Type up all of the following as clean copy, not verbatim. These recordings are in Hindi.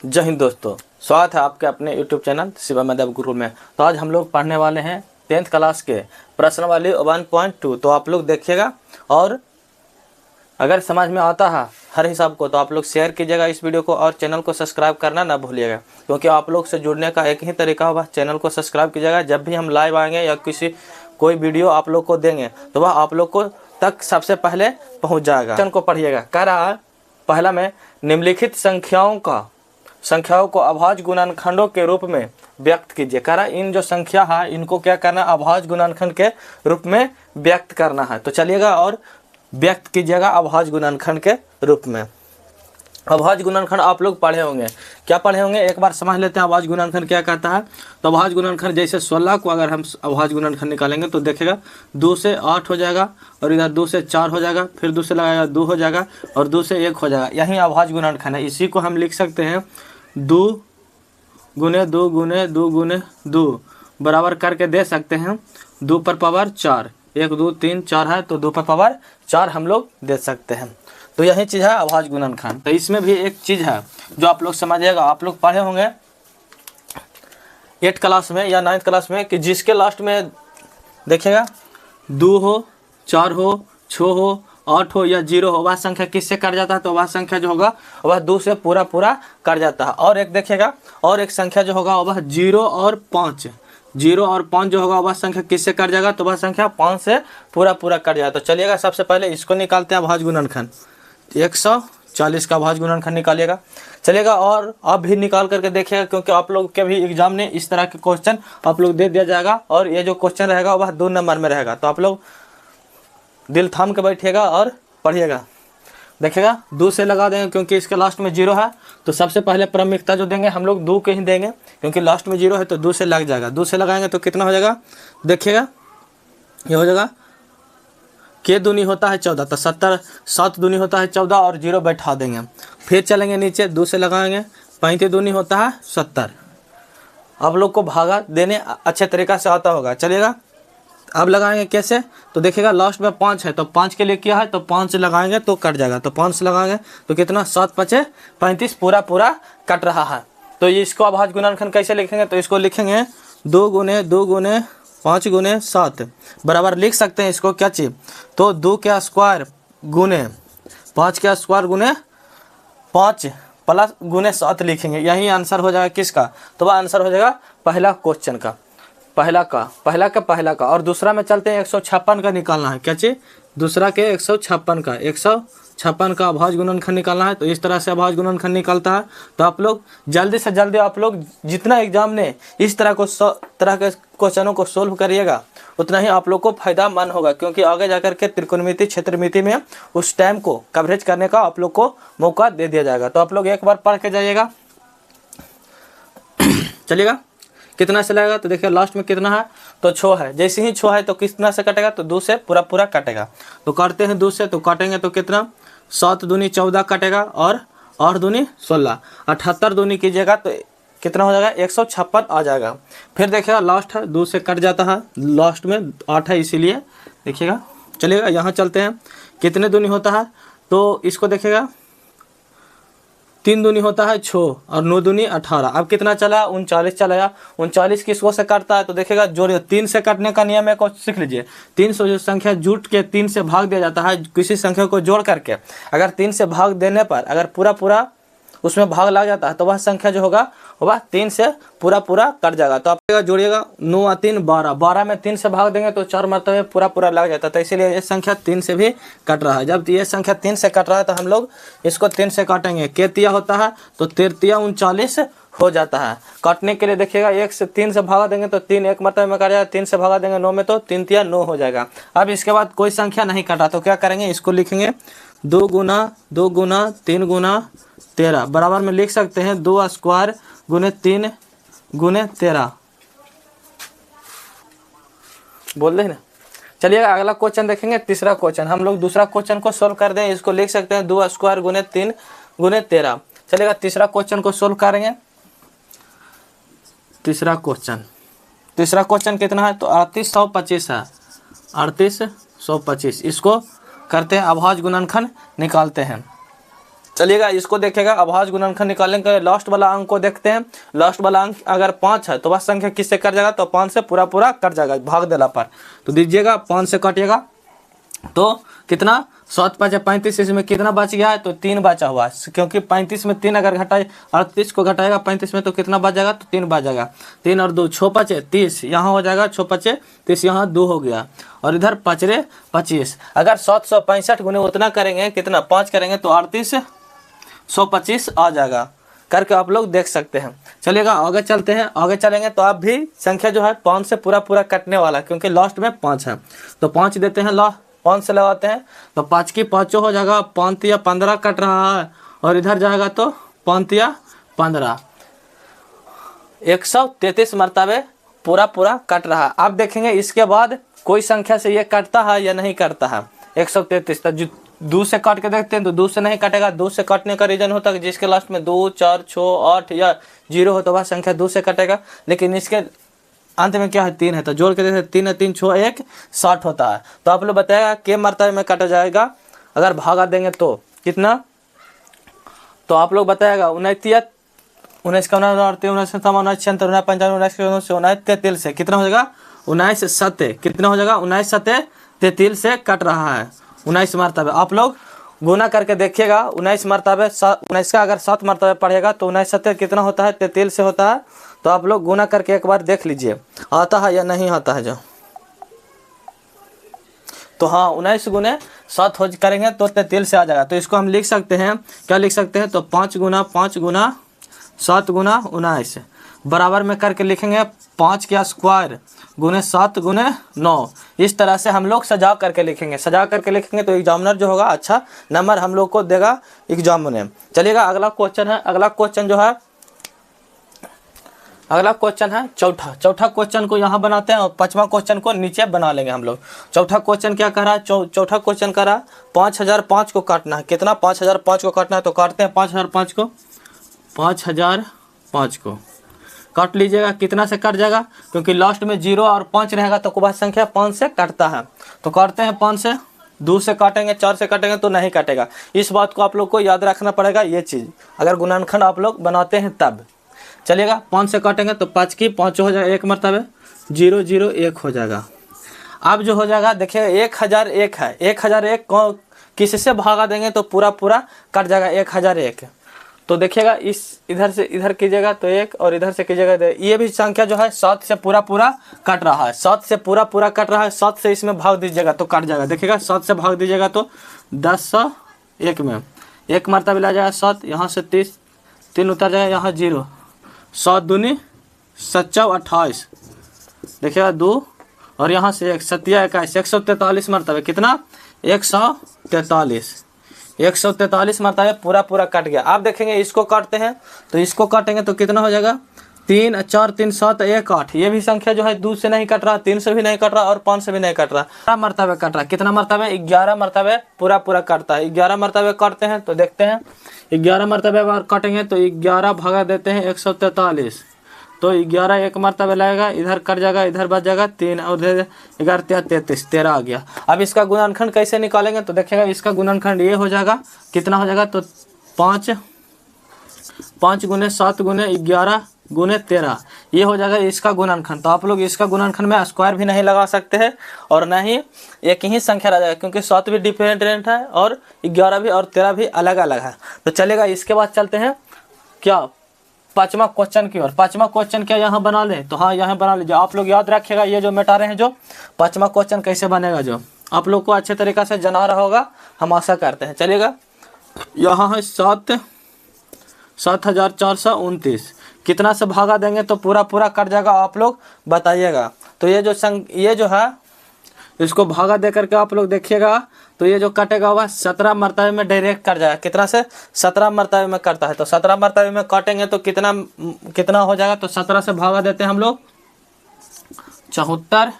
जय हिंद दोस्तों, स्वागत है आपके अपने YouTube चैनल शिवम यादव गुरु में। तो आज हम लोग पढ़ने वाले हैं 10th क्लास के प्रश्नावली 1.2। तो आप लोग देखिएगा और अगर समझ में आता है हर हिसाब को तो आप लोग शेयर कीजिएगा इस वीडियो को और चैनल को सब्सक्राइब करना ना भूलिएगा, क्योंकि आप लोग से जुड़ने का एक ही तरीका होगा, चैनल को सब्सक्राइब कीजिएगा। जब भी हम लाइव आएंगे या कोई वीडियो आप लोग को देंगे तो वह आप लोग को तक सबसे पहले पहुँच जाएगा। क्वेश्चन को पढ़िएगा। कह रहा है पहला में निम्नलिखित संख्याओं को अभाज्य गुणनखंडों के रूप में व्यक्त कीजिए। कह रहा इन जो संख्या है इनको क्या करना, अभाज्य गुणनखंड के रूप में व्यक्त करना है। तो चलिएगा और व्यक्त कीजिएगा अभाज्य गुणनखंड के रूप में। अभाज्य गुणनखंड आप लोग पढ़े होंगे, क्या पढ़े होंगे एक बार समझ लेते हैं। अभाज्य गुणनखंड क्या कहता है। तो अभाज्य गुणनखंड जैसे 16 को अगर हम अभाज्य गुणनखंड निकालेंगे तो देखिएगा 2 से 8 हो जाएगा और इधर 2 से 4 हो जाएगा, फिर 2 से लगाएगा 2 हो जाएगा और 2 से 1 हो जाएगा। यही अभाज्य गुणनखंड है। इसी को हम लिख सकते हैं 2 गुने 2 गुने 2 गुने 2 बराबर करके दे सकते हैं 2 पर पावर 4। 1 2 3 4 है तो 2 पर पावर 4 हम लोग दे सकते हैं। तो यही चीज़ है अभाज्य गुणनखंड। तो इसमें भी एक चीज़ है जो आप लोग समझिएगा। आप लोग पढ़े होंगे 8th क्लास में या 9th क्लास में कि जिसके लास्ट में देखिएगा 2 हो 4 हो 6 हो 8 हो या 0 हो, वह संख्या किससे कट जाता है। तो वह संख्या जो होगा वह 2 से पूरा कट जाता है। और एक देखिएगा और एक संख्या जो होगा वह 0 और 5 जो होगा वह संख्या किससे कट जाएगा। तो वह संख्या 5 से पूरा कट जाएगा। तो चलिएगा सबसे पहले इसको निकालते हैं अभाज्य गुणनखंड। 140 का अभाज्य गुणनखंड निकालिएगा। चलेगा और आप भी निकाल करके देखिएगा, क्योंकि आप लोग के भी एग्जाम में इस तरह के क्वेश्चन आप लोग दे दिया जाएगा और ये जो क्वेश्चन रहेगा वह 2 नंबर में रहेगा। तो आप लोग दिल थाम के बैठिएगा और पढ़िएगा। देखिएगा 2 से लगा देंगे क्योंकि इसके लास्ट में 0 है। तो सबसे पहले प्राथमिकता जो देंगे हम लोग 2 के ही देंगे, क्योंकि लास्ट में 0 है तो 2 से लग जाएगा। 2 से लगाएंगे तो कितना हो जाएगा, देखिएगा ये हो जाएगा के दूनी होता है 14, तो 70 7 दूनी होता है 14 और 0 बैठा देंगे। फिर चलेंगे नीचे 2 से लगाएंगे 35 दूनी होता है 70। आप लोग को भागा देने अच्छे तरीक़ा से आता होगा। चलिएगा अब लगाएंगे कैसे, तो देखिएगा लास्ट में 5 है तो 5 के लिए क्या है तो 5 लगाएंगे तो कट जाएगा। तो 5 से लगाएंगे तो कितना 7 5 35 पूरा कट रहा है। तो इसको अभाज्य गुणनखंड कैसे लिखेंगे, तो इसको लिखेंगे 2 गुने 2 गुने 5 गुने 7 बराबर लिख सकते हैं इसको क्या चीज़, तो 2 के स्क्वायर गुने 5 के स्क्वायर गुने 5 प्लस गुने 7 लिखेंगे। यही आंसर हो जाएगा किसका, तो वह आंसर हो जाएगा पहला क्वेश्चन का, पहला का। और दूसरा में चलते हैं 156 का निकालना है। क्या चीज़, दूसरा के 156 का अभाज्य गुणनखंड निकालना है। तो इस तरह से अभाज्य गुणनखंड निकलता है। तो आप लोग जल्दी से जल्दी आप लोग जितना एग्जाम में इस तरह के क्वेश्चनों को सोल्व करिएगा उतना ही आप लोग को फायदामंद होगा, क्योंकि आगे जाकर के त्रिकोणमिति क्षेत्रमिति में उस टाइम को कवरेज करने का आप लोग को मौका दे दिया जाएगा। तो आप लोग एक बार पढ़ के जाइएगा। चलिएगा कितना से लगेगा, तो देखिए लास्ट में कितना है तो 6 है। जैसे ही 6 है तो कितना से कटेगा, तो 2 से पूरा कटेगा। तो काटते हैं 2 से, तो काटेंगे तो कितना 7 दूनी 14 कटेगा और 8 दूनी 16 78 दूनी कीजिएगा तो कितना हो जाएगा 156 आ जाएगा। फिर देखिएगा लास्ट है 2 से कट जाता है, लास्ट में 8 है इसीलिए देखिएगा। चलिएगा यहाँ चलते हैं कितने दूनी होता है, तो इसको देखिएगा 3 दूनी होता है 6 और 9 दूनी 18। अब कितना चला 39 चलाया। 39 किसको से काटता है, तो देखिएगा जोड़िए 3 से काटने का नियम है को सीख लीजिए। 3 से जो संख्या जुट के 3 से भाग दिया जाता है, किसी संख्या को जोड़ करके अगर 3 से भाग देने पर अगर पूरा उसमें भाग लग जाता है तो वह संख्या जो होगा वह 3 से पूरा कट जाएगा। तो आप जोड़िएगा 9 और 3 12, 12 में 3 से भाग देंगे तो 4 मरतबे पूरा लग जाता है। तो इसीलिए ये संख्या 3 से भी कट रहा है। जब ये संख्या 3 से कट रहा है तो हम लोग इसको 3 से काटेंगे। के तिया होता है तो 3 39 हो जाता है। काटने के लिए देखिएगा 1 से 3 से भागा देंगे तो 3 एक मरतबे में कट जाएगा। 3 से भागा देंगे 9 में तो 3 तिया 9 हो जाएगा। अब इसके बाद कोई संख्या नहीं कटा तो क्या करेंगे, इसको लिखेंगे 2 गुना 3 गुना 13 बराबर में लिख सकते हैं 2 स्क्वायर गुने 3 गुने 13 बोल रहे ना। चलिए अगला क्वेश्चन देखेंगे, तीसरा क्वेश्चन। हम लोग दूसरा क्वेश्चन को सोल्व कर दें। इसको लिख सकते हैं 2 स्क्वायर गुने 3 गुने 13। चलिएगा तीसरा क्वेश्चन को सोल्व करेंगे। तीसरा क्वेश्चन कितना है, तो 3825 है। 3825 इसको करते हैं अभाज्य गुणनखंड निकालते हैं। चलिएगा इसको देखिएगा, अभाज्य गुणनखंड निकालने के लास्ट वाला अंक को देखते हैं। लास्ट वाला अंक अगर 5 है तो वह संख्या किससे कट जाएगा, तो 5 से पूरा पूरा कट जाएगा भाग देला पर। तो दीजिएगा 5 से कटिएगा तो कितना, 7 5 35, इसमें कितना बच गया है, तो 3 बचा हुआ है, क्योंकि 35 में 3 अगर घटाए 38 को घटाएगा 35 में तो कितना बच जाएगा, तो 3 बच जाएगा। 3 और 2 6 5 30, यहाँ हो जाएगा 6 5 30, यहाँ 2 हो गया, और इधर 5 रे 25। अगर 765 गुने उतना करेंगे, कितना 5 करेंगे तो 38 125 आ जाएगा, करके आप लोग देख सकते हैं। चलिएगा आगे चलते हैं। आगे चलेंगे तो आप भी संख्या जो है 5 से पूरा पूरा कटने वाला है, क्योंकि लास्ट में 5 है तो 5 देते हैं, 5 से लगाते हैं तो 5 की 5 हो जाएगा, 5 या 15 कट रहा है, और इधर जाएगा तो 5 या 15, 133 मरतबे पूरा पूरा कट रहा है। आप देखेंगे इसके बाद कोई संख्या से ये कटता है या नहीं कटता है। 133 तो 2 से काट के देखते हैं तो 2 से नहीं कटेगा। 2 से काटने का रीजन होता है कि जिसके लास्ट में 2 4 6 8 या 0 हो तो वह संख्या 2 से कटेगा, लेकिन इसके अंत में क्या है, 3 है तो जोड़ के देखते 3 है 3 6 1 60 होता है। तो आप लोग बताएगा के मरतबे में काटा जाएगा, अगर भागा देंगे तो कितना, तो आप लोग बताएगा 29 19 का 19 19 33 से कितना हो जाएगा, 19 7 कितना हो जाएगा, 19 7 33 से कट रहा है 19 मरतबे। आप लोग गुना करके देखिएगा 19 मरतबे, 19 का अगर 7 मरतबे पढ़ेगा तो 19 7 कितना होता है, 33 से होता है। तो आप लोग गुना करके एक बार देख लीजिए आता है या नहीं आता है जो। तो हाँ 19 गुने 7 हो करेंगे तो 33 से आ जाएगा। तो इसको हम लिख सकते हैं, क्या लिख सकते हैं, तो 5 गुना 7 गुना 19 बराबर में करके लिखेंगे 5 का स्क्वायर गुने 7 गुने 9। इस तरह से हम लोग सजा करके लिखेंगे। सजा करके लिखेंगे तो एग्जामिनर जो होगा अच्छा नंबर हम लोग को देगा एग्जाम में। चलिएगा अगला क्वेश्चन है। अगला क्वेश्चन जो है, अगला क्वेश्चन है चौथा क्वेश्चन को यहाँ बनाते हैं और 5वां क्वेश्चन को नीचे बना लेंगे हम लोग। चौथा क्वेश्चन क्या कर रहा है, चौथा क्वेश्चन कर रहा है 5005 को काटना है। कितना, 5005 को काटना है। तो काटते हैं 5005 को, 5005 को काट लीजिएगा। कितना से कट जाएगा, क्योंकि लास्ट में 0 और 5 रहेगा तो वह संख्या 5 से कटता है। तो काटते हैं 5 से, 2 से काटेंगे, 4 से काटेंगे तो नहीं काटेगा। इस बात को आप लोग को याद रखना पड़ेगा, ये चीज़ अगर गुणनखंड आप लोग बनाते हैं तब। चलिएगा 5 से काटेंगे तो 5 की 5 हो जाएगा, 1 मरतबे 0 0 1 हो जाएगा। अब जो हो जाएगा देखिएगा 1001 है, 1001 को किससे भागा देंगे तो पूरा पूरा कट जाएगा 1001। तो देखिएगा इस इधर से इधर कीजिएगा तो 1 और इधर से कीजिएगा, ये भी संख्या जो है 7 से पूरा पूरा कट रहा है, 7 से पूरा पूरा कट रहा है। 7 से इसमें भाग दीजिएगा तो कट जाएगा। देखिएगा 7 से भाग दीजिएगा तो 10 में 1 मरतबे ला जाएगा 7, यहाँ से 30 3 उतर जाएगा, यहाँ 0 7 दूनी 7 28, देखिएगा 2 और यहाँ से 1 7 21 143 मरतबे। कितना, 143 मरतबे पूरा पूरा कट गया। आप देखेंगे इसको काटते हैं तो इसको काटेंगे तो कितना हो जाएगा, 3 4 3 7 1 8। ये भी संख्या जो है 2 से नहीं कट रहा, 3 से भी नहीं कट रहा और 5 से भी नहीं कट रहा, 11 मरतबे कट रहा है। कितना मरतबे, 11 मरतबे पूरा पूरा कटता है। 11 मरतबे काटते हैं तो देखते हैं 11 मरतबे अगर काटेंगे तो 11 भगा देते हैं 143, तो 11 1 मरतबे लगेगा, इधर कट जाएगा, इधर बच जाएगा 3 और 11 33 13 आ गया। अब इसका गुणनखंड कैसे निकालेंगे तो देखिएगा इसका गुणनखंड ये हो जाएगा, कितना हो जाएगा, तो 5 गुने 7 गुने 11 गुने 13, ये हो जाएगा इसका गुणनखंड। तो आप लोग इसका गुणनखंड में स्क्वायर भी नहीं लगा सकते हैं और ना ही एक ही संख्या रह जाएगा, क्योंकि 7 भी डिफरेंट है और 11 भी और 13 भी अलग अलग है। तो चलेगा इसके बाद चलते हैं क्या, 5वां क्वेश्चन की ओर। 5वां क्वेश्चन क्या यहाँ बना ले, तो हाँ यहाँ बना लीजिए। आप लोग याद रखिएगा ये जो मिटा रहे हैं जो 5वां क्वेश्चन कैसे बनेगा, जो आप लोग को अच्छे तरीक़े से जना रहा होगा, हम आशा करते हैं। चलिएगा यहाँ है 7429, कितना से भागा देंगे तो पूरा पूरा कट जाएगा, आप लोग बताइएगा। तो ये जो है इसको भागा दे करके आप लोग देखिएगा तो ये जो कटेगा वह 17 मरतबे में डायरेक्ट कट जाएगा। कितना से, 17 मरतबे में कटता है। तो 17 मरतबे में काटेंगे तो कितना हो जाएगा, तो 17 से भागा देते हैं हम लोग 74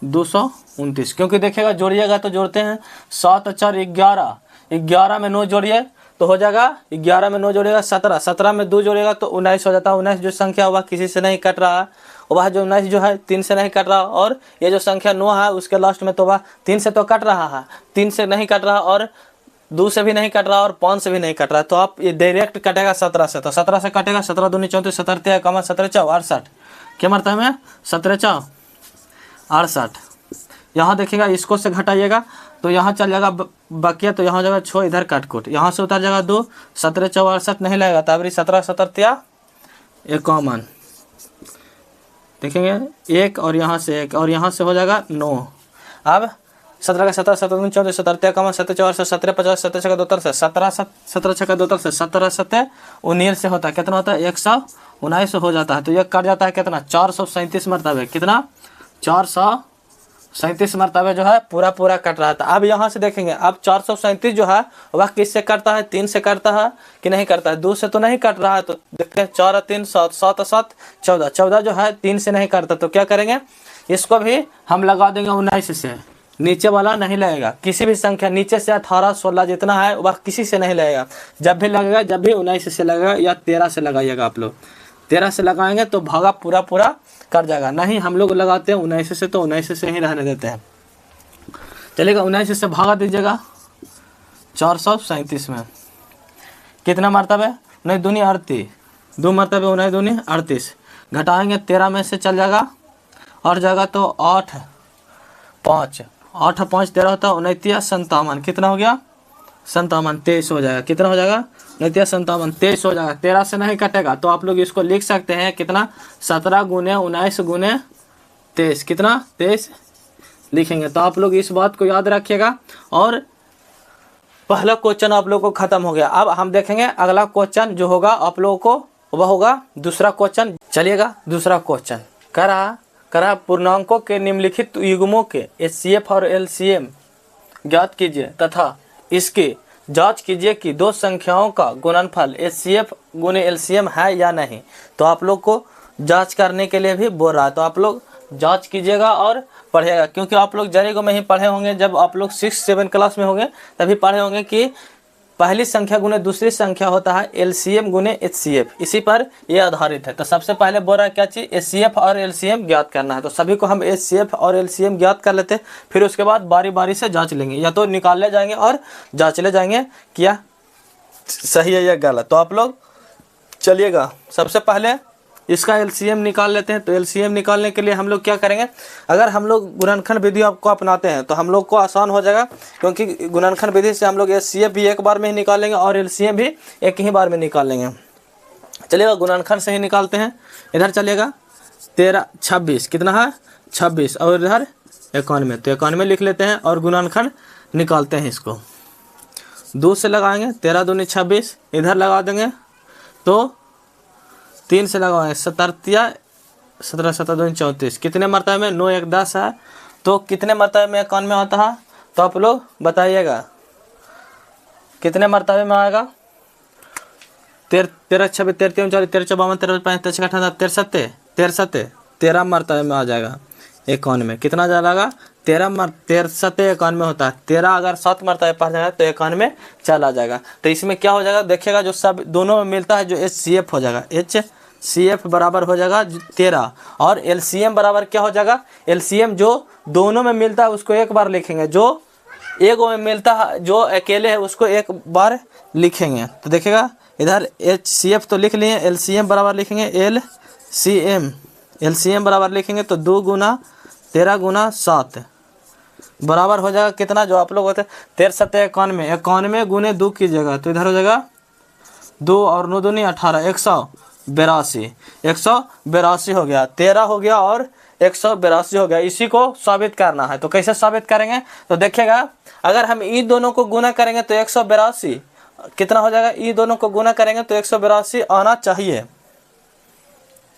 229, क्योंकि देखिएगा जोड़िएगा तो जोड़ते हैं 7 4 11, 11 में 9 जोड़िए तो हो जाएगा, 11 में 9 जोड़ेगा 17, 17 में 2 जोड़ेगा तो 19 हो जाता है। 19 जो संख्या हुआ किसी से नहीं कट रहा है, वह जो 19 जो है 3 से नहीं कट रहा, और ये जो संख्या 9 है उसके लास्ट में तो वह 3 से तो कट रहा है, 3 से नहीं कट रहा और 2 से भी नहीं कट रहा और 5 से भी नहीं कट रहा, तो आप ये डायरेक्ट कटेगा 17 से, तो 17 से कटेगा 17 दूनी 34, 17 कमा 17 चौ 68, क्या मरता है में 17 चौ 68। यहाँ देखिएगा इसको से घटाइएगा तो यहाँ चल जाएगा बकिया, तो यहाँ हो जाएगा 6, इधर काट कूट, यहाँ से उतर जाएगा 2, 17 चौ 68 नहीं लगेगा, तब 17 17 51 देखेंगे 1 और यहाँ से 1 और यहाँ से हो जाएगा 9। अब 17 का 17 17 14 17 कमा 17 4 से 17 50 17 छक्का 2 से 17 छक्का 2 से 17 7 19 से होता है कितना होता है 119 हो जाता है, तो ये कट जाता है कितना 437 मरतबे, कितना 437 मरतबे जो है पूरा कट रहा था। अब यहाँ से देखेंगे अब 437 जो है वह किससे कटता है, 3 से कटता है कि नहीं करता है, 2 से तो नहीं कट रहा है, तो देखते हैं 4 3 7 7 7 14 14 जो है 3 से नहीं करता, तो क्या करेंगे इसको भी हम लगा देंगे 19 से, नीचे वाला नहीं लगेगा, किसी भी संख्या नीचे से 18 16 जितना है वह किसी से नहीं लगेगा, जब भी लगेगा जब भी 19 से लगेगा या 13 से लगाइएगा, आप लोग 13 से लगाएंगे तो भागा पूरा कर जाएगा, नहीं हम लोग लगाते हैं 19 से, तो 19 से ही रहने देते हैं। चलेगा 19 से भागा दीजिएगा 437 में, कितना मरतबे 19 दूनी 38, 2 मरतबे 19 दूनी 38, घटाएंगे 13 में से चल जाएगा और जाएगा तो 8 5 8 5 13 होता है 29 57, कितना हो गया 57 23 हो जाएगा, कितना हो जाएगा 29 57 23 हो जाएगा, 13 से नहीं कटेगा, तो आप लोग इसको लिख सकते हैं कितना 17 गुने 19 गुने 23, कितना 23 लिखेंगे। तो आप लोग इस बात को याद रखिएगा और पहला क्वेश्चन आप लोग को खत्म हो गया। अब हम देखेंगे अगला क्वेश्चन जो होगा आप लोगों को वह होगा दूसरा क्वेश्चन। चलिएगा दूसरा क्वेश्चन करा पूर्णांकों के निम्नलिखित युग्मों के HCF और LCM ज्ञात कीजिए तथा इसकी जांच कीजिए कि दो संख्याओं का गुणनफल HCF गुने LCM है या नहीं। तो आप लोग को जांच करने के लिए भी बोल रहा है, तो आप लोग जांच कीजिएगा और पढ़िएगा, क्योंकि आप लोग जरेगो में ही पढ़े होंगे, जब आप लोग 6-7 क्लास में होंगे तभी पढ़े होंगे कि पहली संख्या गुने दूसरी संख्या होता है LCM गुने HCF, इसी पर यह आधारित है। तो सबसे पहले बोल रहा है क्या चीज़ HCF और LCM ज्ञात करना है, तो सभी को हम HCF और LCM ज्ञात कर लेते हैं, फिर उसके बाद बारी बारी से जांच लेंगे, या तो निकाल ले जाएंगे और जांच ले जाएंगे क्या सही है या गलत। तो आप लोग चलिएगा सबसे पहले इसका LCM निकाल लेते हैं। तो LCM निकालने के लिए हम लोग क्या करेंगे, अगर हम लोग गुणनखंड विधि आपको अपनाते हैं तो हम लोग को आसान हो जाएगा, क्योंकि गुणनखंड विधि से हम लोग HCF भी एक बार में ही निकाल लेंगे और LCM भी एक ही बार में निकाल लेंगे। चलिएगा गुणनखंड से ही निकालते हैं। इधर चलिएगा 13 26 कितना है 26 और इधर 91, तो 91 लिख लेते हैं और गुणनखंड निकालते हैं। इसको 2 से लगाएंगे 13 दूनी 26, इधर लगा देंगे तो 3 से लगाएंगे 17 17 7 दूनी 34, कितने मरतबे में 9 1 10 है, तो कितने मरतबे में 91 होता है, तो आप लोग बताइएगा कितने मरतबे में आएगा। 13 26 13 39 13 54 13 35 38 63 13 मरतबे में आ जाएगा 91 में, कितना जाएगा 13 91 होता है, 13 अगर 7 मरतबे पढ़ जाएगा तो 91 में चला जाएगा। तो इसमें क्या हो जाएगा देखिएगा, जो सब दोनों में मिलता है जो HCF हो जाएगा, HCF बराबर हो जाएगा 13 और LCM बराबर क्या हो जाएगा, LCM जो दोनों में मिलता है उसको एक बार लिखेंगे, जो एक में मिलता है जो अकेले है उसको एक बार लिखेंगे। तो देखिएगा इधर HCF तो लिख लिए, LCM बराबर लिखेंगे LCM बराबर लिखेंगे तो 2 गुना 13 गुना 7 बराबर हो जाएगा कितना, जो आप लोग होते हैं 13 7 91, 91 गुने 2 कीजिएगा तो इधर हो जाएगा 2 और 9 दूनी 18 182 हो गया, 13 हो गया और 182 हो गया। इसी को साबित करना है, तो कैसे साबित करेंगे, तो देखिएगा अगर हम इन दोनों को गुना करेंगे तो 182 कितना हो जाएगा, इन दोनों को गुना करेंगे तो 182 आना चाहिए,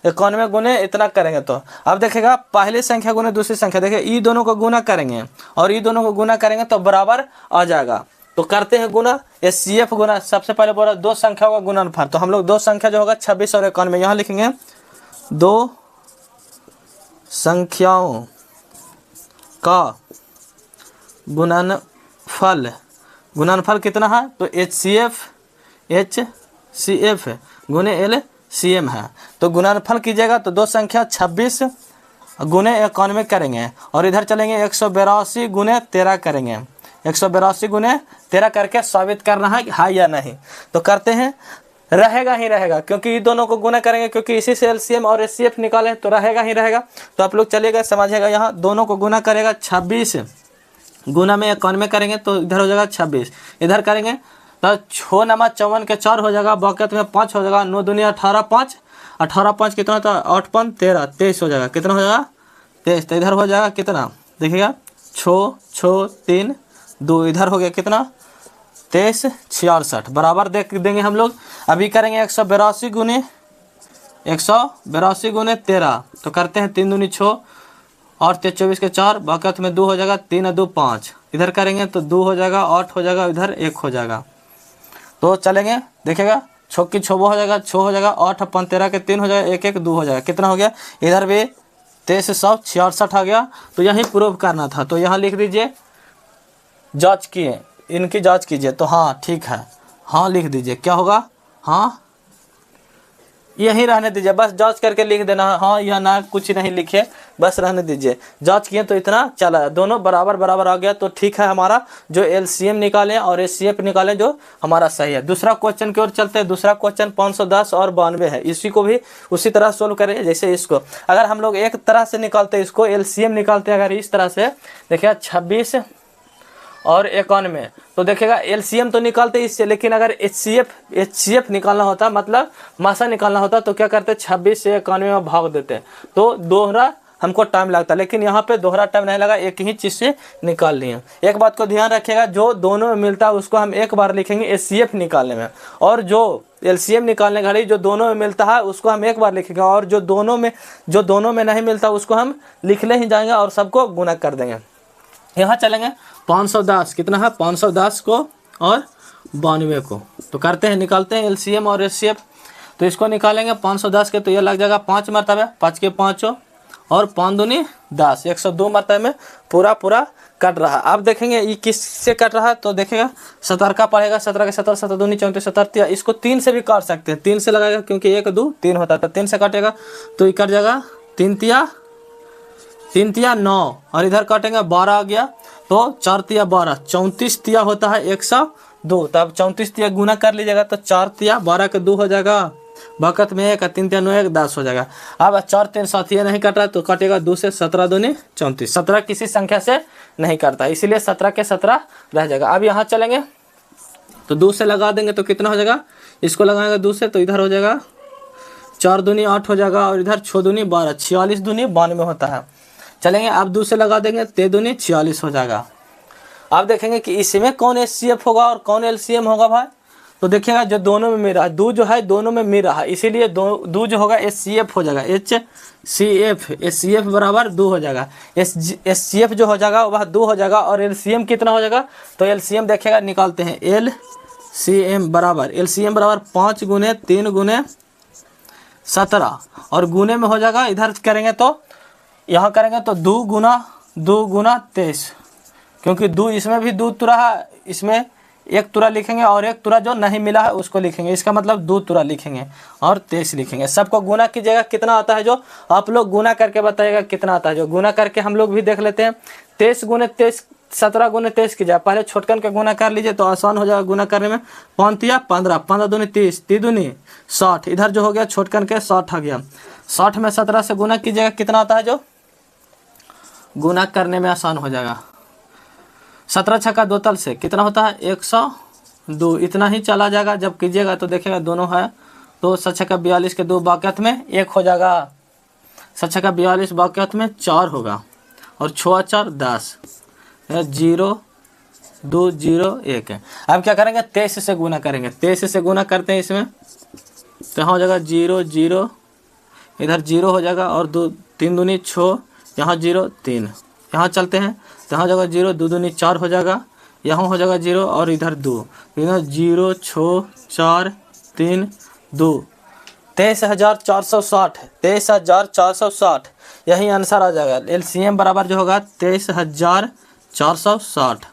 91 गुने इतना करेंगे। तो अब देखिएगा पहली संख्या गुने दूसरी संख्या, देखिए ई दोनों को गुना करेंगे और ई दोनों को गुना करेंगे तो बराबर आ जाएगा। तो करते हैं गुना, HCF गुना, सबसे पहले बोला दो संख्याओं का गुणनफल, तो हम लोग दो संख्या जो होगा 26 और 91, यहाँ लिखेंगे दो संख्याओं का गुणनफल, गुणनफल कितना है, तो HCF गुने LCM है। तो गुणनफल कीजिएगा तो दो संख्या 26 गुने 91 करेंगे और इधर चलेंगे 182 गुने 13 करेंगे, 182 गुने 13 करके साबित करना है हाँ या नहीं। तो करते हैं, रहेगा ही रहेगा, क्योंकि इन दोनों को गुना करेंगे, क्योंकि इसी से एलसीएम और एचसीएफ निकाले तो रहेगा ही रहेगा। तो आप लोग चलिएगा समझिएगा, यहाँ दोनों को गुना करेगा 26 गुना में 91 करेंगे तो इधर हो जाएगा 26, इधर करेंगे तो 6 नमा 54 के 4 हो जाएगा, बकत में 5 हो जाएगा, 9 दूनी 18, 5 18 5 कितना था 8 5 13 23 हो जाएगा, कितना हो जाएगा 23। तो इधर हो जाएगा कितना देखिएगा 6 6 3 2, इधर हो गया कितना 23 66 बराबर देख देंगे हम लोग। अभी करेंगे 182 गुने 13, तो करते हैं 3 दूनी 6 और 24 के 4, बकत में 2 हो जाएगा, 3 2 5, इधर करेंगे तो 2 हो जाएगा, 8 हो जाएगा, इधर 1 हो जाएगा। तो चलेंगे देखिएगा 6 की 6 हो जाएगा, 6 हो जाएगा, 8 अपन 13 के 3 हो जाएगा, 1 1 2 हो जाएगा, कितना हो गया इधर भी 2366 आ गया। तो यही प्रूव करना था, तो यहाँ लिख दीजिए जांच किए, इनकी जांच कीजिए। तो हाँ ठीक है, हाँ लिख दीजिए, क्या होगा हाँ यही रहने दीजिए, बस जांच करके लिख देना हाँ या ना, कुछ नहीं लिखे बस रहने दीजिए। जांच किए तो इतना चला, दोनों बराबर बराबर आ गया, तो ठीक है। हमारा जो एलसीएम निकालें और एचसीएफ निकालें जो हमारा सही है। दूसरा क्वेश्चन की ओर चलते हैं। दूसरा क्वेश्चन 510 और 92 है, इसी को भी उसी तरह सोल्व करें जैसे इसको। अगर हम लोग एक तरह से निकालते हैं इसको, एलसीएम निकालते हैं अगर इस तरह से देखिए 26 और 91, तो देखिएगा एलसीएम तो निकालते इससे, लेकिन अगर एचसीएफ निकालना होता मतलब मासा निकालना होता तो क्या करते 26 से 91 में भाग देते, तो दोहरा हमको टाइम लगता, लेकिन यहाँ पे दोहरा टाइम नहीं लगा, एक ही चीज़ से निकाल लिए। एक बात को ध्यान रखिएगा, जो दोनों में मिलता है उसको हम एक बार लिखेंगे एचसीएफ निकालने में, और जो एलसीएम निकालने घड़ी जो दोनों में मिलता है उसको हम एक बार लिखेंगे, और जो दोनों में नहीं मिलता उसको हम लिखने ही जाएंगे और सबको गुना कर देंगे। यहाँ चलेंगे 510 कितना है 510 को और 92 को, तो करते हैं निकालते हैं एलसीएम और एचसीएफ। तो इसको निकालेंगे 510 के, तो ये लग जाएगा 5 मरतबे, 5 के 5 और 5 दूनी 10, 102 मरतबे में पूरा कट रहा है। अब देखेंगे ये किससे कट रहा है, तो देखेगा 17 का पड़ेगा, 17 के 17, 7 दूनी 34, 17, इसको 3 से भी काट सकते हैं, 3 से लगाएगा क्योंकि 1 2 3 होता है, तो 3 से काटेगा तो ये कट जाएगा 3 तिया 9, और इधर काटेंगे 12 आ गया, तो 4 तिया 12, 34 तिया होता है 102, तब 34 तिया गुना कर लीजिएगा तो 4 तिया 12 के 2 हो जाएगा, बकत में 1 3 तिया 9 1 10 हो जाएगा। अब 4 3 7 ये नहीं कट रहा तो काटेगा 2 से, 17 दूनी 34, 17 किसी संख्या से नहीं करता, इसीलिए 17 के 17 रह जाएगा। अब यहाँ चलेंगे तो 2 से लगा देंगे तो कितना हो जाएगा, इसको लगाएंगे 2 से तो इधर हो जाएगा 4 दूनी 8 हो जाएगा, और इधर 6 दूनी 12, 46 दूनी 92 होता है। चलेंगे अब 2 से लगा देंगे 3 दूनी 46 हो जाएगा। अब देखेंगे कि इसमें कौन एचसीएफ होगा और कौन एलसीएम होगा भाई, तो देखिएगा जो दोनों में मिल रहा है, दो जो है दोनों में मिल रहा है, इसीलिए दो जो होगा एचसीएफ हो जाएगा, एचसीएफ बराबर 2 हो जाएगा, एचसीएफ जो हो जाएगा वह 2 हो जाएगा, और एलसीएम कितना हो जाएगा, तो एलसीएम देखिएगा निकालते हैं, एलसीएम बराबर 5 गुने 3 गुने 17, और गुने में हो जाएगा, इधर करेंगे तो यहाँ करेंगे तो 2 गुना 23, क्योंकि 2 इसमें भी 2 तुरा है, इसमें 1 तुरा लिखेंगे और 1 तुरा जो नहीं मिला है उसको लिखेंगे, इसका मतलब 2 तुरा लिखेंगे और 23 लिखेंगे। सबको गुना कीजिएगा कितना आता है, जो आप लोग गुना करके बताइएगा कितना आता है, जो गुना करके हम लोग भी देख लेते हैं। 23 गुने 23 17 गुने 23 कीजिए, पहले छोटकन के गुना कर लीजिए तो आसान हो जाएगा गुना करने में। 5 या 15, 15 दूनी 30, 3 दूनी 60, इधर जो हो गया छोटकन के 60 आ गया, 60 में 17 से गुना कीजिएगा कितना आता है, जो गुना करने में आसान हो जाएगा। 17 छक्का 2 तल से कितना होता है 102, इतना ही चला जाएगा। जब कीजिएगा तो देखिएगा दोनों है, तो 7 छक्का 42 के 2 बाक़ियत में 1 हो जाएगा, 7 छक्का 42 बाक़ियत में 4 होगा, और 6 4 10, 0 2 0 1 है। अब क्या करेंगे 23 से गुना करेंगे, 23 से गुना करते हैं इसमें, तो यहाँ हो जाएगा 0 0, इधर 0 हो जाएगा, और 2 3 दूनी 6, यहाँ 0 3, यहाँ चलते हैं तो यहाँ जगह 0 2 दूनी 4 हो जाएगा, यहाँ हो जाएगा 0 और इधर 2, इधर 0 6 4 3 2, 23,460, 23,460 यही आंसर आ जाएगा। एलसीएम बराबर जो होगा 23,460।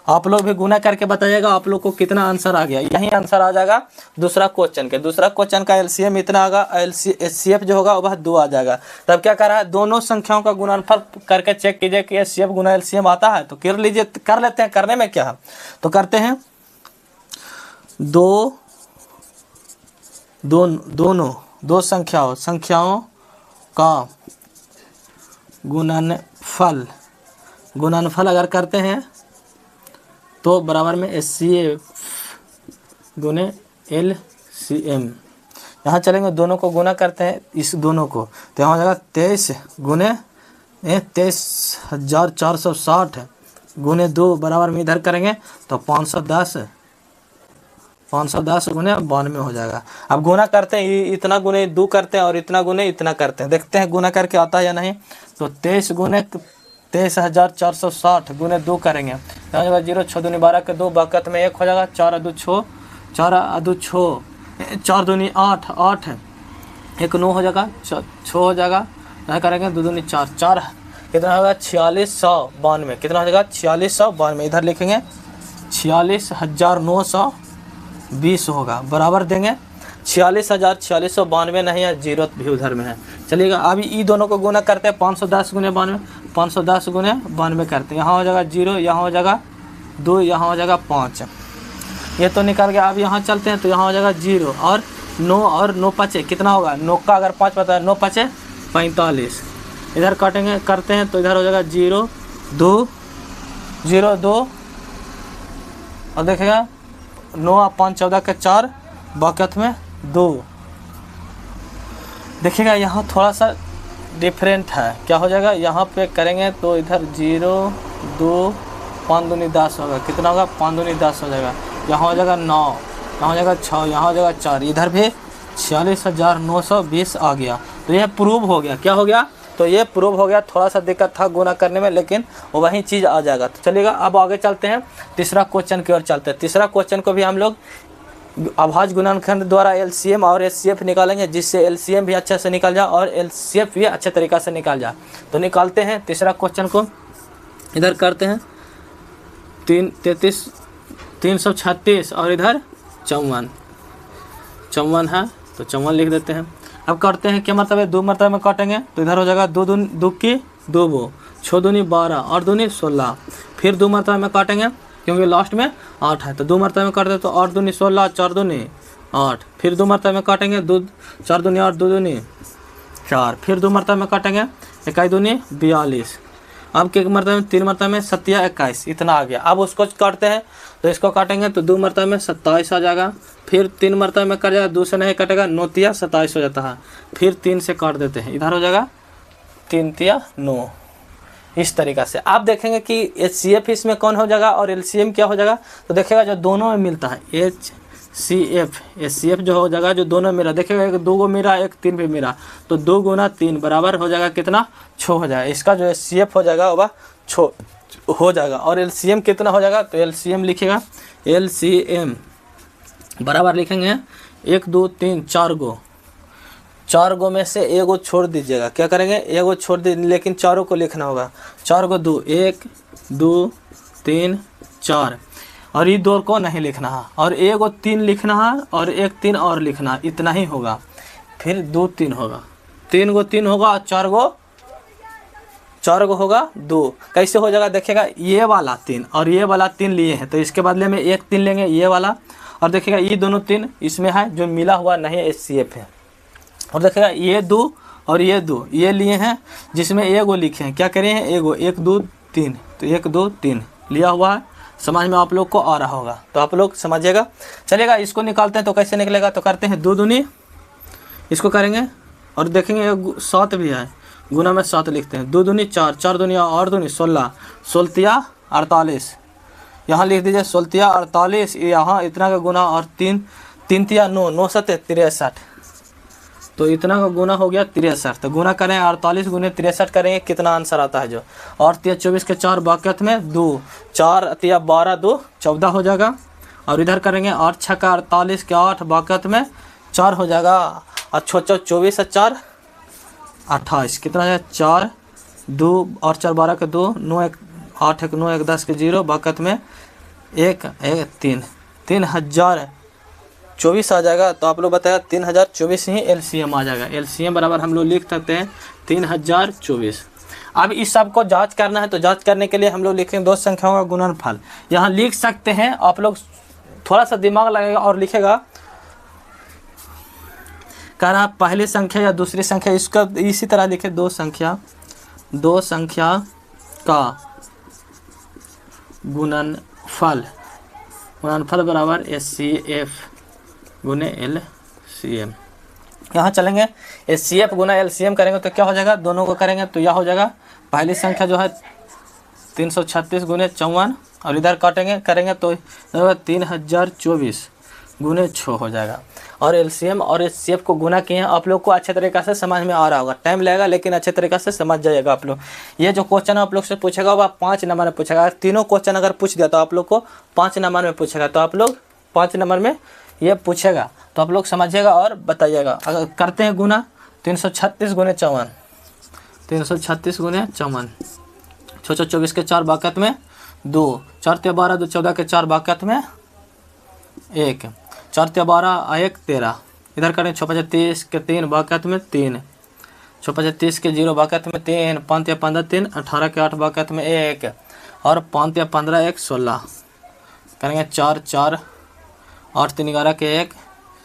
आप लोग भी गुना करके बताइएगा आप लोग को कितना आंसर आ गया, यही आंसर आ जाएगा दूसरा क्वेश्चन के। दूसरा क्वेश्चन का एलसीएम इतना आएगा, एचसीएफ जो होगा वह 2 आ जाएगा। तब क्या कर रहा है, दोनों संख्याओं का गुणनफल करके चेक कीजिए कि एचसीएफ गुना एलसीएम आता है, तो कर लीजिए, कर लेते हैं, करने में क्या है तो करते हैं। दो संख्याओं का गुणनफल अगर करते हैं तो बराबर में HCF गुने LCM। यहाँ चलेंगे, दोनों को गुना करते हैं इस दोनों को, तो यहाँ हो जाएगा 23 गुने 23,460 गुने 2 बराबर में इधर करेंगे तो 510 गुने 92 हो जाएगा। अब गुना करते हैं, इतना गुने 2 करते हैं और इतना गुने इतना करते हैं, देखते हैं गुना करके आता है या नहीं। तो 23 गुने 23,460 गुने 2 करेंगे, यहाँ जाएगा 0 6 दूनी 12 के 2 बकत में 1 हो जाएगा, 4 अदू 6 4 दूनी 8 8 1 9 हो जाएगा, 6 हो जाएगा, यहाँ करेंगे 2 दूनी 4 4 कितना होगा 4692, कितना हो जाएगा 4692, इधर लिखेंगे 46,920 होगा, बराबर देंगे 46,4692 नहीं है, जीरो भी उधर में है। चलिएगा अभी ई दोनों को गुना करते हैं, 510 गुने 92 510 गुने 92 करते हैं, यहाँ हो जाएगा 0, यहाँ हो जाएगा 2, यहाँ हो जाएगा 5, ये तो निकल गया। अब यहाँ चलते हैं तो यहाँ हो जाएगा 0 और 9 5 कितना होगा, 9 का अगर 5 पता है 9 5 45, इधर काटेंगे करते हैं तो इधर हो जाएगा 0 2 और देखेगा 9 और 5 14 के 4 बकत में 2। देखिएगा यहाँ थोड़ा सा डिफरेंट है, क्या हो जाएगा, यहाँ पे करेंगे तो इधर 0 2 5 दूनी 10 होगा, कितना होगा 5 दूनी 10 हो जाएगा, यहाँ हो जाएगा 9, यहाँ हो जाएगा 6, यहाँ हो जाएगा 4, इधर भी 46,920 आ गया। तो यह प्रूव हो गया, क्या हो गया, तो ये प्रूव हो गया। थोड़ा सा दिक्कत था गुना करने में, लेकिन वही चीज़ आ जाएगा। तो चलिएगा अब आगे चलते हैं, तीसरा क्वेश्चन की ओर चलते हैं। तीसरा क्वेश्चन को भी हम लोग अभाज्य गुणनखंड द्वारा LCM और HCF निकालेंगे, जिससे LCM भी अच्छे से निकल जाए और LCF भी अच्छे तरीक़ा से निकल जाए। तो निकालते हैं तीसरा क्वेश्चन को, इधर करते हैं 336 और इधर 54 है, तो 54 लिख देते हैं। अब करते हैं क्या मतलब है, 2 मरतबे में काटेंगे तो इधर हो जाएगा 2 की 2 6 दूनी 12 और दूनी 16, फिर 2 मरतबे में काटेंगे क्योंकि लास्ट में 8 है, तो 2 मरतबे में काटते तो 8 दूनी 16 4 दूनी 8, फिर 2 मरतबे में काटेंगे 4 दूनी 8 2 दूनी 4, फिर 2 मरतबे में काटेंगे 1 दूनी 42, अब के मरतबे में 3 मरतबे में 7 21, इतना आ गया। अब उसको काटते हैं तो इसको काटेंगे तो 2 मरतबे में 27 आ जाएगा, फिर 3 मरतबे में कट जाएगा, 2 से नहीं कटेगा, 9 तिया 27 हो जाता है, फिर 3 से काट देते हैं, इधर हो जाएगा 3 तिया 9। इस तरीक़ा से आप देखेंगे कि HCF इसमें कौन हो जाएगा और LCM क्या हो जाएगा। तो देखेगा जो दोनों में मिलता है HCF जो हो जाएगा, जो दोनों मिला, देखेगा एक 2 को मिला एक 3 भी मिला, तो 2 गुना 3 बराबर हो जाएगा कितना 6 हो जाएगा। इसका जो HCF हो जाएगा वह 6 हो जाएगा। और LCM कितना हो जाएगा, तो LCM लिखेगा, LCM बराबर लिखेंगे 1 2 3 4 गो में से 1 गो छोड़ दीजिएगा, क्या करेंगे 1 गो छोड़ दीजिए, लेकिन चारों को लिखना होगा, 4 को 2 1 2 3 4 और ये 2 को नहीं लिखना है, और 1 गो 3 लिखना है और 1 3 और लिखना है, इतना ही होगा। फिर 2 3 होगा, 3 गो 3 होगा और 4 गो होगा 2, कैसे हो जाएगा देखिएगा, ये वाला 3 और ये वाला 3 लिए हैं तो इसके बदले में 1 3 लेंगे ये वाला, और देखिएगा ये दोनों 3 इसमें है जो मिला हुआ नहीं HCF है। और देखिएगा ये 2 और ये 2 ये लिए हैं जिसमें 1 गो लिखे हैं, क्या करें 1 गो 1 2 3, तो 1 2 3 लिया हुआ है, समझ में आप लोग को आ रहा होगा, तो आप लोग समझिएगा। चलेगा इसको निकालते हैं तो कैसे निकलेगा, तो करते हैं 2 दूनी, इसको करेंगे और देखेंगे 7 भी है, गुना में 7 लिखते हैं, 2 दूनी 4 4 दूनी 8 दूनी 16 16 48, यहाँ लिख दीजिए 16 48, यहाँ इतना का गुना और 3 3 9 9 7 63, तो इतना का गुना हो गया 63, तो गुना करें 48 गुने 63 करेंगे, कितना आंसर आता है जो, और 24 के 4 बाकत में 2 4 तिया 12 2 14 हो जाएगा, और इधर करेंगे 8 6 का 48 के 8 बाकत में 4 हो जाएगा, और 24 4 28, कितना है 4 2 और 4 12 के 2 9 1 8 1 9 1 10 के 0 बाकत में 1 1 3 3024 आ जाएगा। तो आप लोग बताएगा 3024 ही LCM आ जाएगा। LCM बराबर हम लोग लिख सकते हैं 3024। अब इस सब को जांच करना है, तो जांच करने के लिए हम लोग लिखेंगे 2 संख्याओं का गुणनफल। यहाँ लिख सकते हैं आप लोग, थोड़ा सा दिमाग लगेगा और लिखेगा। कह रहा पहली संख्या या दूसरी संख्या, इसका इसी तरह लिखे, दो संख्या का गुणनफल बराबर HCF गुने LCM। यहाँ चलेंगे HCF गुना LCM करेंगे तो क्या हो जाएगा, दोनों को करेंगे तो यह हो जाएगा पहली संख्या जो है 336 गुने 54, और इधर काटेंगे करेंगे तो 3024 गुने 6 हो जाएगा। और LCM और HCF को गुना किए हैं, आप लोग को अच्छे तरीक़े से समझ में आ रहा होगा, टाइम लगेगा लेकिन अच्छे तरीक़े से समझ जाइएगा आप लोग। ये जो क्वेश्चन आप लोग से पूछेगा वह 5 नंबर में पूछेगा, तीनों क्वेश्चन अगर पूछ दिया तो आप लोग को 5 नंबर में पूछेगा, तो आप लोग 5 नंबर में ये पूछेगा तो आप लोग समझिएगा और बताइएगा। अगर करते हैं गुना 336 गुने 54, 336 गुने 54, 624 के 4 बाकत में 2, 4 × 12 2 14 के 4 बाकत में 1, 4 × 12 1 13, इधर करें 6 × 30 के 3 बाकत में 3, 6 × 30 के 0 बाकत में 3, 5 × 15 3, 18 के 8 बाकत में 1, और 5 × 15 1 16, करेंगे 4 4, 8 3 11 के 1,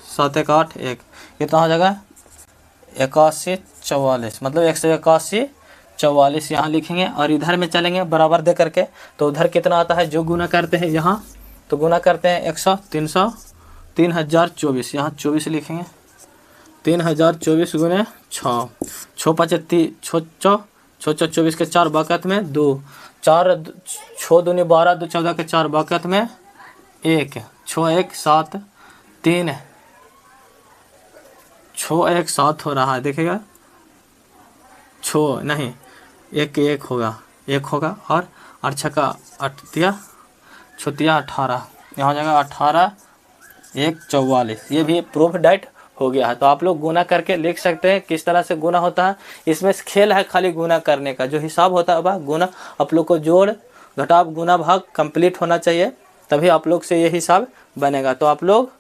7 1 8 1, कितना हो जाएगा 81 44, मतलब 181 44 यहाँ लिखेंगे। और इधर में चलेंगे बराबर दे करके, तो उधर कितना आता है जो गुना करते हैं यहाँ, तो गुना करते हैं 100 300 3024, यहाँ 24 लिखेंगे, 3024 गुने 6, 6 5 6 24 के 4 बाकत में 2, 4 6 दूनी 12 2 14 के 4 बाकत में 1, 6 1 7 3, 6 1 7 हो रहा है, देखिएगा 6 नहीं 1 1 होगा, 1 होगा, और 8 6 का 8 दिया 18, यहाँ हो जाएगा 18 1 44, ये भी प्रूफ डाइट हो गया है। तो आप लोग गुना करके लिख सकते हैं किस तरह से गुना होता है, इसमें खेल है खाली गुना करने का, जो हिसाब होता है वह गुना, आप लोग को जोड़ घटाव गुना भाग कंप्लीट होना चाहिए, तभी आप लोग से ये हिसाब बनेगा। तो आप लोग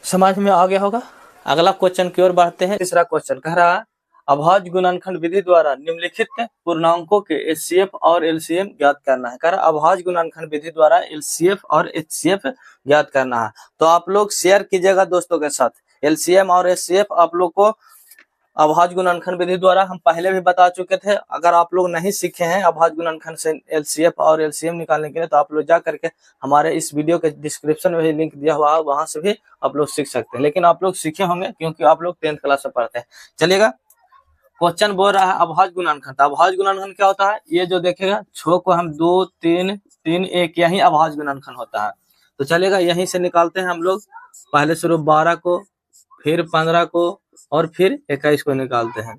समझ में आ गया होगा। अगला क्वेश्चन की ओर बढ़ते हैं। तीसरा क्वेश्चन कह रहा है अभाज्य गुणनखंड विधि द्वारा निम्नलिखित पूर्णांकों के HCF और LCM ज्ञात करना है। कह रहा अभाज्य गुणनखंड विधि द्वारा LCF और HCF ज्ञात करना है। तो आप लोग शेयर कीजिएगा दोस्तों के साथ, LCM और HCF आप लोग को अभाज्य गुणनखंड विधि द्वारा हम पहले भी बता चुके थे। अगर आप लोग नहीं सीखे हैं अभाज्य गुणनखंड से LCF और LCM निकालने के लिए, तो आप लोग जा करके हमारे इस वीडियो के डिस्क्रिप्शन में भी लिंक दिया हुआ है, वहां से भी आप लोग सीख सकते हैं। लेकिन आप लोग सीखे होंगे क्योंकि आप लोग 10th क्लास में पढ़ते हैं। चलिएगा, क्वेश्चन बोल रहा है अभाज्य गुणनखंड। अभाज्य गुणनखंड क्या होता है, ये जो देखेगा 6 को हम 2 3 3 1, यही अभाज्य गुणनखंड होता है। तो चलेगा यहीं से निकालते हैं हम लोग, पहले शुरू 12 को, फिर 15 को, और फिर 21 को निकालते हैं।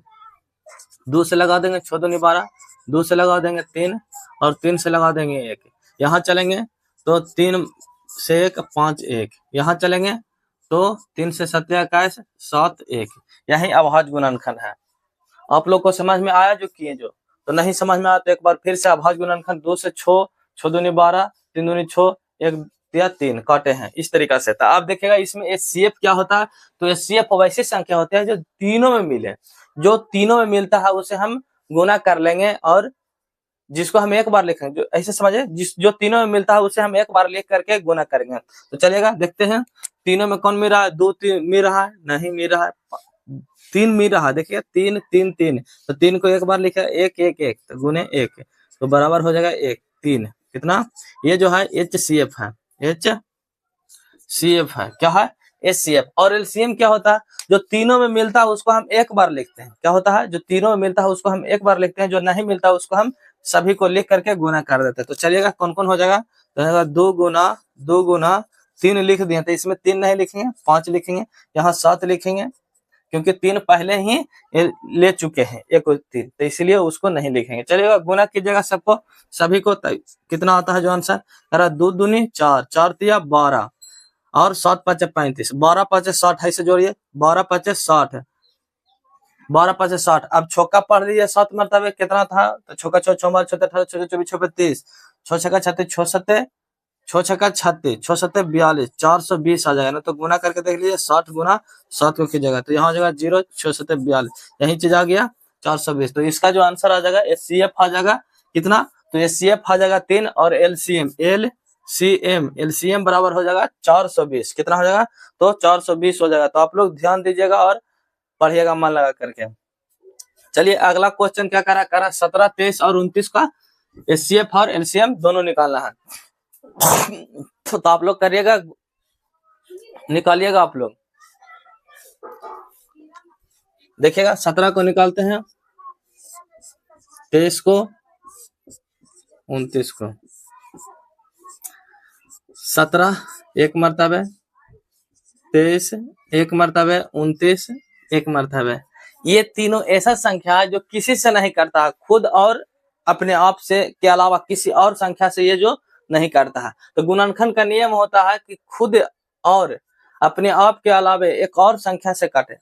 2 से लगा देंगे 6 दूनी 12, 2 से लगा देंगे 3, और 3 से लगा देंगे 1। यहाँ चलेंगे तो 3 से 1 5 1, यहाँ चलेंगे तो 3 से 7 21 7 1, यही अभाज्य गुणनखंड है। आप लोग को समझ में आया जो किए, जो तो नहीं समझ में आया तो एक बार फिर से अभाज्य गुणनखंड 2 से 6, 6 दूनी 12, 3 दूनी 6, 1 या 3 काटे हैं इस तरीका से। तो आप देखिएगा इसमें HCF क्या होता है, तो HCF वैसी संख्या होते हैं जो तीनों में मिले, जो तीनों में मिलता है उसे हम गुना कर लेंगे, और जिसको हम एक बार लिखेंगे, जो ऐसे समझे जो तीनों में मिलता है उसे हम एक बार लिख करके गुना करेंगे। तो चलेगा देखते हैं तीनों में कौन मिल रहा है, 2 3 मिल रहा है, नहीं मिल रहा है, 3 मिल रहा है, देखिए 3 3 3, तो 3 को एक बार लिखा 1 1 1, तो गुने 1 तो बराबर हो जाएगा 1 3, कितना, ये जो है HCF है, HCF है, क्या है HCF। और LCM क्या होता है, जो तीनों में मिलता है उसको हम एक बार लिखते हैं, क्या होता है, जो तीनों में मिलता है उसको हम एक बार लिखते हैं, जो नहीं मिलता उसको हम सभी को लिख करके गुना कर देते हैं। तो चलिएगा कौन कौन हो जाएगा, तो 2 गुना 3 लिख दिए, तो इसमें 3 नहीं लिखेंगे 5 लिखेंगे, यहाँ 7 लिखेंगे क्योंकि 3 पहले ही ले चुके हैं 1 और 3, तो इसलिए उसको नहीं लिखेंगे। चलिएगा गुना कीजिएगा सबको, सभी को, कितना आता है जो आंसर, अरे 2 दूनी 4, 4 तिया 12, और 7 5 35, 12 5 60 है, इसे जोड़िए 12 5 60, 12 5 60। अब छक्का पढ़ लीजिए 7 मरतबे कितना था, तो छक्का 6 6 12 18 24 24 30, 6 छक्का 36, 6 7 6 छक्का 36, 6 7 42, 420 आ जाएगा ना। तो गुना करके देख लीजिए 60 गुना 7 को कीजिएगा तो यहाँ हो जाएगा 0 6 7 42, यही चीज आ गया 420। तो इसका जो आंसर आ जाएगा HCF आ जाएगा कितना, तो HCF आ जाएगा 3, और LCM सी एम, एलसीएम बराबर हो जाएगा 420। कितना हो जाएगा? तो 420 हो जाएगा। तो आप लोग ध्यान दीजिएगा और पढ़िएगा मन लगा करके। चलिए अगला क्वेश्चन क्या करा 17, 23 और 29 का एचसीएफ और एलसीएम दोनों निकालना है। तो आप लोग करिएगा, निकालिएगा आप लोग। देखिएगा 17 को निकालते हैं, 23 को, 29 को। 17 एक मर्तबे, 23 एक मर्तबे, 29 एक मर्तबे। ये तीनों ऐसा संख्या है जो किसी से नहीं करता है, खुद और अपने आप से के अलावा किसी और संख्या से ये जो नहीं करता है। तो गुणनखंड का नियम होता है कि खुद और अपने आप के अलावे एक और संख्या से काटे,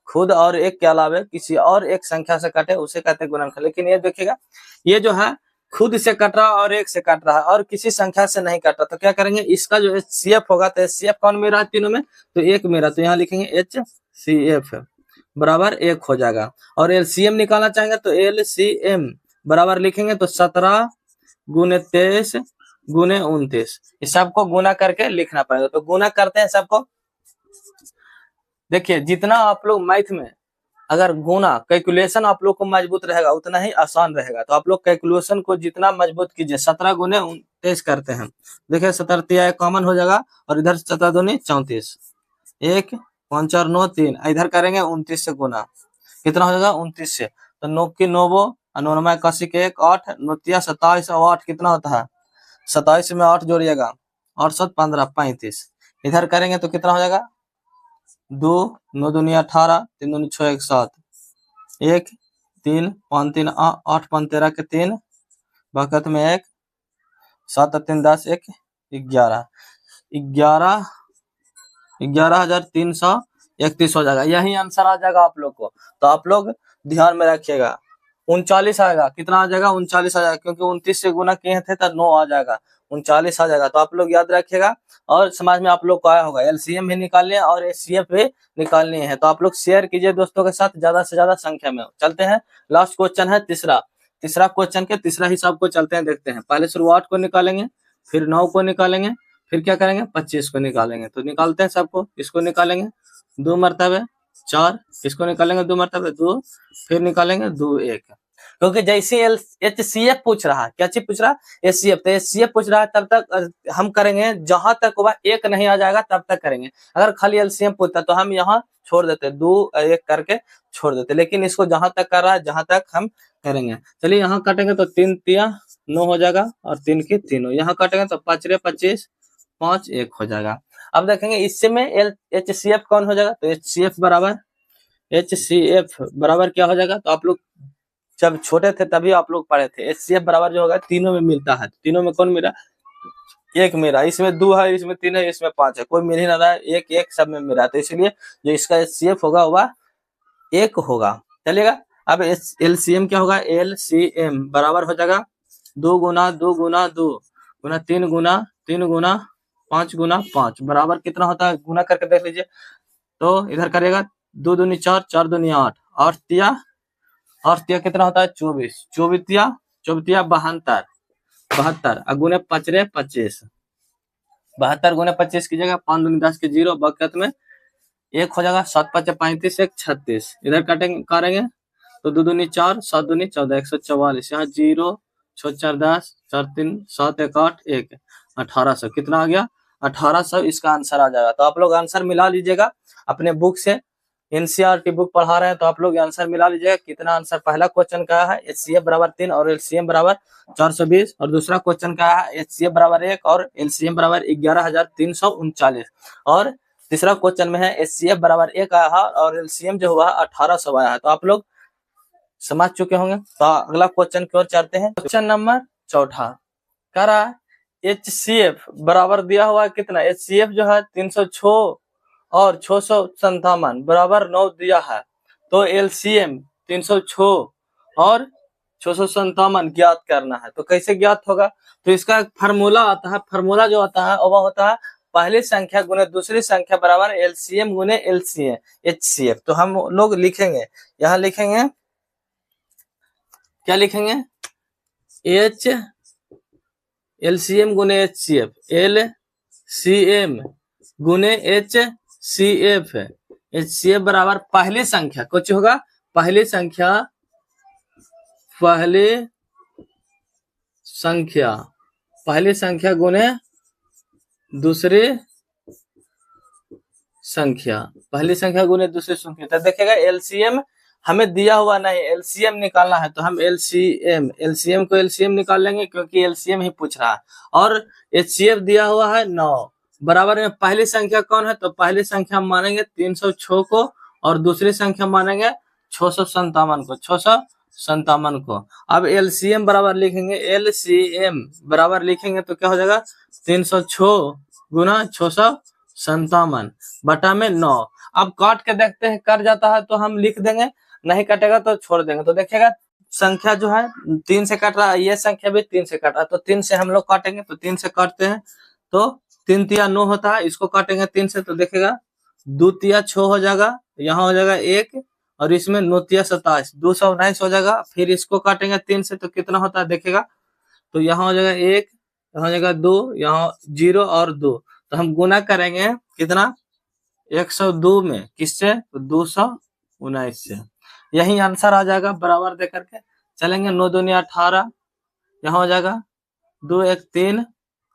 खुद और एक के अलावे किसी और एक संख्या से काटे, उसे कहते हैं गुणनखंड। लेकिन ये देखिएगा, ये जो है खुद से कट रहा और एक से कट रहा है और किसी संख्या से नहीं कट रहा। तो क्या करेंगे, इसका जो एचसीएफ होगा, तो एचसीएफ कौन मेरा है तीनों में? तो एक मेरा, तो यहाँ लिखेंगे एचसीएफ बराबर 1 हो जाएगा। और एलसीएम निकालना चाहेंगे तो एलसीएम बराबर लिखेंगे तो 17 गुने 23 गुने 29, इस सबको गुना करके लिखना पड़ेगा। तो गुना करते हैं सबको। देखिए जितना आप लोग मैथ में अगर गुना कैलकुलेशन आप लोग को मजबूत रहेगा उतना ही आसान रहेगा। तो आप लोग कैलकुलेशन को जितना मजबूत कीजिए। 17 गुने 29 करते हैं। देखिए 17 कॉमन हो जाएगा और इधर 17 दूनी 34, 1 5 4 9 3, इधर करेंगे 29 से गुना, कितना हो जाएगा 29 से। तो 9 की 9 9 81 के 1 8 9 27 और 8 कितना होता है 27 में 8 जोड़िएगा 8 7 15 35, इधर करेंगे तो कितना हो जाएगा 2 9 दूनी 18 3 दूनी 6 1 7 1 3 5 3 8 5 13 के 3 बकत में 1 7 3 10 1 11 11,331 हो जाएगा। यही आंसर आ जाएगा आप लोग को। तो आप लोग ध्यान में रखिएगा। 39 आएगा, कितना आ जाएगा 39 आ जाएगा, क्योंकि 29 से गुना किए थे तो 9 आ जाएगा, 39 आ जाएगा। तो आप लोग याद रखिएगा और समझ में आप लोग को आया होगा। एलसीएम भी निकालने हैं और एचसीएफ भी निकालनी है। तो आप लोग शेयर कीजिए दोस्तों के साथ ज्यादा से ज्यादा संख्या में। चलते हैं, लास्ट क्वेश्चन है तीसरा क्वेश्चन के तीसरा हिसाब को चलते हैं, देखते हैं। पहले शुरुआत को निकालेंगे, फिर 9 को निकालेंगे, फिर क्या करेंगे 25 को निकालेंगे। तो निकालते हैं सबको। इसको निकालेंगे 2 मरतबे 4, इसको निकालेंगे 2 मरतबे 2, फिर निकालेंगे 2 1, क्योंकि जैसे एचसीएफ पूछ रहा है, क्या चीज पूछ रहा है एचसीएफ, तो एचसीएफ पूछ रहा है तब तक हम करेंगे जहां तक वह 1 नहीं आ जाएगा तब तक करेंगे। अगर खाली एलसीएम पूछता तो हम यहाँ छोड़ देते, 2 1 करके छोड़ देते, लेकिन इसको जहां तक कर रहा है जहां तक हम करेंगे। चलिए यहाँ काटेंगे तो 3 तिया 9 हो जाएगा और 3 की 3, यहाँ काटेंगे तो 5 रे 25 5 1 हो जाएगा। अब देखेंगे इससे में एचसीएफ कौन हो जाएगा, तो एचसीएफ बराबर क्या हो जाएगा। तो आप लोग जब छोटे थे तभी आप लोग पढ़े थे, एचसीएफ बराबर जो होगा तीनों में मिलता है। तीनों में कौन मिला, एक मेरा, इसमें 2 है, इसमें 3 है, इसमें 5 है, कोई मिल ही ना रहा है, एक एक सब में मिला है। तो इसलिए जो इसका एचसीएफ होगा वह 1 होगा। चलिएगा अब एलसीएम क्या होगा, एलसीएम बराबर हो जाएगा 2 गुना 2 गुना 2 गुना 3 गुना 3 गुना 5 गुना 5 बराबर कितना होता है, गुना करके देख लीजिए। तो इधर करेगा 2 दूनी 4 4 दूनी 8 8 तिया कितना होता है 24 24 तिया 72 72 गुने 5 रे 25 72 गुने 25 की जगह 5 दूनी 10 के 0 बकत में 1 हो जाएगा 7 5 35 1 36, इधर करेंगे तो 2 दूनी 4 7 दूनी 14 144, यहाँ 0 6 4 10 4 3 7 1 8 1 1800 कितना आ गया 1800, इसका आंसर आ जाएगा। तो आप लोग आंसर मिला लीजिएगा अपने बुक से, एनसीईआरटी बुक पढ़ा रहे हैं तो आप लोग आंसर मिला लीजिएगा। कितना आंसर पहला क्वेश्चन का है एचसीएफ बराबर 3 और एलसीएम बराबर 420, और दूसरा क्वेश्चन का है एचसीएफ बराबर 1 और एलसीएम बराबर 11,339, और तीसरा क्वेश्चन में है एचसीएफ बराबर 1 आया है और एलसीएम जो हुआ 1800 आया है। तो आप लोग समझ चुके होंगे। तो अगला क्वेश्चन की ओर चलते हैं। क्वेश्चन नंबर 4 कह रहा है एचसीएफ बराबर दिया हुआ है कितना, एचसीएफ जो है 306 और 657 बराबर 9 दिया है। तो एलसीएम 306 और 657 ज्ञात करना है। तो कैसे ज्ञात होगा, तो इसका एक फार्मूला आता है। फार्मूला जो आता है वह होता है पहली संख्या गुने दूसरी संख्या बराबर एलसीएम गुने एलसीएम एचसीएफ। तो हम लोग लिखेंगे, यहाँ लिखेंगे क्या लिखेंगे, एच एलसीएम गुने एचसीएफ, एलसीएम गुने एचसीएफ, एचसीएफ बराबर पहली संख्या कुछ होगा, पहली संख्या गुने दूसरी संख्या, पहली संख्या गुने दूसरी संख्या। तो देखेगा एलसीएम हमें दिया हुआ नहीं, एलसीएम निकालना है तो हम एलसीएम को एलसीएम निकाल लेंगे क्योंकि एलसीएम ही पूछ रहा है। और एचसीएफ दिया हुआ है 9, बराबर में पहली संख्या कौन है, तो पहली संख्या हम मानेंगे 306 को और दूसरी संख्या मानेंगे 657 को, 657 को। अब एलसीएम बराबर लिखेंगे, एलसीएम बराबर लिखेंगे तो क्या हो जाएगा 306 गुना 657 बटा में 9। अब काट के देखते हैं, कट जाता है तो हम लिख देंगे, नहीं कटेगा तो छोड़ देंगे। तो देखिएगा संख्या जो है 3 से कट रहा है, ये संख्या भी 3 से कट रहा है, तो 3 से हम लोग काटेंगे, तो 3 से काटते हैं तो 3 तिया 9 होता है, इसको काटेंगे 3 से तो देखेगा 2 तिया 6 हो जाएगा, यहाँ हो जाएगा 1 और इसमें 9 तिया 27, 219 हो जाएगा। फिर इसको काटेंगे 3 से तो कितना होता है देखेगा, तो यहाँ हो जाएगा 1, यहाँ हो जाएगा 2, यहाँ 0 और 2, तो हम गुना करेंगे कितना 102 में, किससे, तो 219 से। यही आंसर आ जाएगा, बराबर दे करके चलेंगे। 9 दूनी 18, यहाँ हो जाएगा 2 1 3,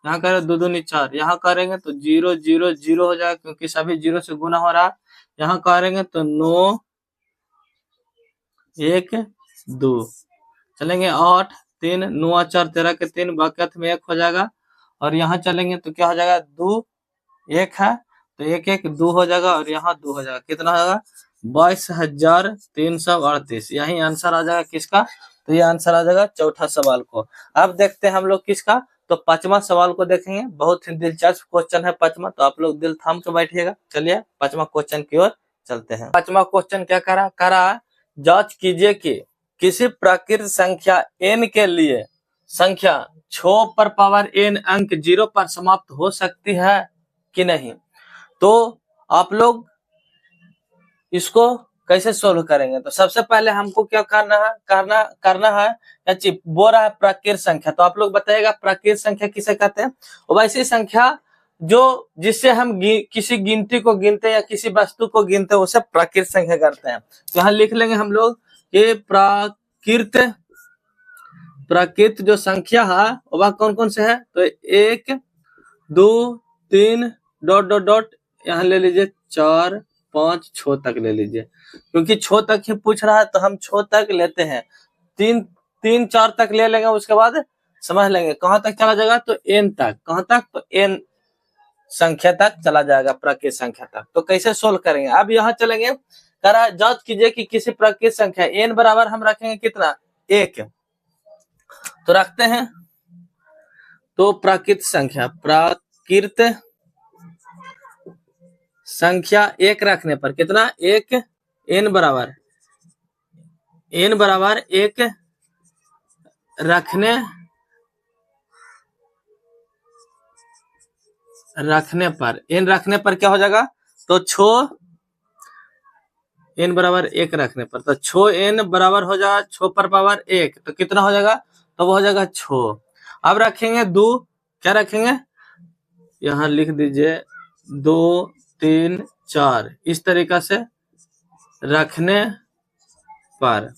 यहाँ करें 2 दूनी 4, यहाँ करेंगे तो 0 0 0 हो जाएगा क्योंकि सभी 0 से गुना हो रहा है। यहाँ करेंगे तो 9 1 2, चलेंगे 8 3, 9 4 13 के 3, बाकत में 1 हो जाएगा। और यहाँ चलेंगे तो क्या हो जाएगा 2 1 है तो 1 1 2 हो जाएगा और यहाँ 2 हो जाएगा, कितना हो जाएगा 22,338। यही आंसर आ जाएगा किसका, तो ये आंसर आ जाएगा चौथा सवाल को। अब देखते हैं हम लोग किसका, तो पांचवा सवाल को देखेंगे। बहुत ही दिलचस्प क्वेश्चन है पांचवा, तो आप लोग दिल थाम के बैठिएगा। चलिए पांचवा क्वेश्चन की ओर चलते हैं। पांचवा क्वेश्चन क्या करा, जांच कीजिए कि किसी प्राकृत संख्या n के लिए संख्या 6 पर पावर n अंक 0 पर समाप्त हो सकती है कि नहीं। तो आप लोग इसको कैसे सोल्व करेंगे, तो सबसे पहले हमको क्या करना है बोल रहा है प्राकृत संख्या, तो आप लोग बताइएगा प्राकृत संख्या किसे कहते हैं। और वैसी संख्या जो जिससे हम किसी गिनती को गिनते हैं या किसी वस्तु को गिनते हैं उसे प्राकृत संख्या करते हैं। तो यहाँ लिख लेंगे हम लोग ये प्राकृत जो संख्या है वह कौन कौन से है, तो 1 2 3 डॉट डॉट डॉट, यहाँ ले लीजिए 4 5 6 तक ले लीजिए, क्योंकि 6 तक ही पूछ रहा है तो हम 6 तक लेते हैं। 3 4 तक ले लेंगे, उसके बाद समझ लेंगे कहां तक चला जाएगा, तो n तक, कहां तक, तो n संख्या तक चला जाएगा, प्राकृत संख्या तक। तो कैसे सोल्व करेंगे, अब यहाँ चलेंगे, करा जांच कीजिए कि किसी प्राकृत संख्या n बराबर हम रखेंगे कितना 1, तो रखते हैं। तो प्राकृत संख्या 1 रखने पर कितना 1, n बराबर 1 रखने पर क्या हो जाएगा, तो 6 n बराबर 1 रखने पर, तो 6 n बराबर हो जाएगा 6 पर पावर 1, तो कितना हो जाएगा, तो वो हो जाएगा 6। अब रखेंगे 2, क्या रखेंगे, यहाँ लिख दीजिए 2 3 4, इस तरीका से रखने पर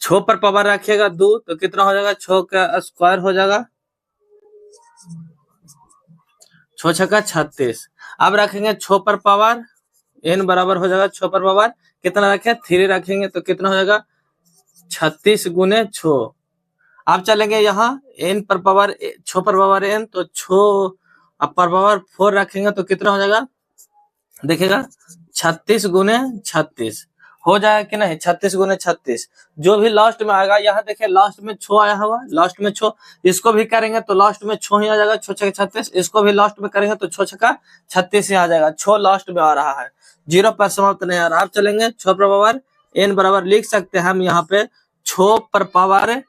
6 पर पावर रखिएगा 2, तो कितना हो जाएगा 6 का स्क्वायर हो जाएगा, 6 छक्का 36। अब रखेंगे 6 पर पावर n बराबर हो जाएगा 6 पर पावर कितना रखें 3 रखेंगे, तो कितना हो जाएगा 36 गुने 6। अब चलेंगे यहाँ n पर पावर 6 पर पावर n, तो 6 अब पर पावर 4 रखेंगे तो कितना हो जाएगा, देखिएगा 36 गुने 36 हो जाएगा कि नहीं, 36 गुने 36 जो भी लास्ट में आएगा, यहाँ देखिए लास्ट में 6 आया हुआ, लास्ट में 6, इसको भी करेंगे तो लास्ट में 6 ही आ जाएगा, 6 छक्का 36, इसको भी लास्ट में करेंगे तो 6 छक्का 36 ही आ जाएगा, 6 लास्ट में आ रहा है, 0 पर समाप्त नहीं आ रहा। अब चलेंगे 6 पर पावर n बराबर लिख सकते हैं हम यहाँ पे 6 पर पावर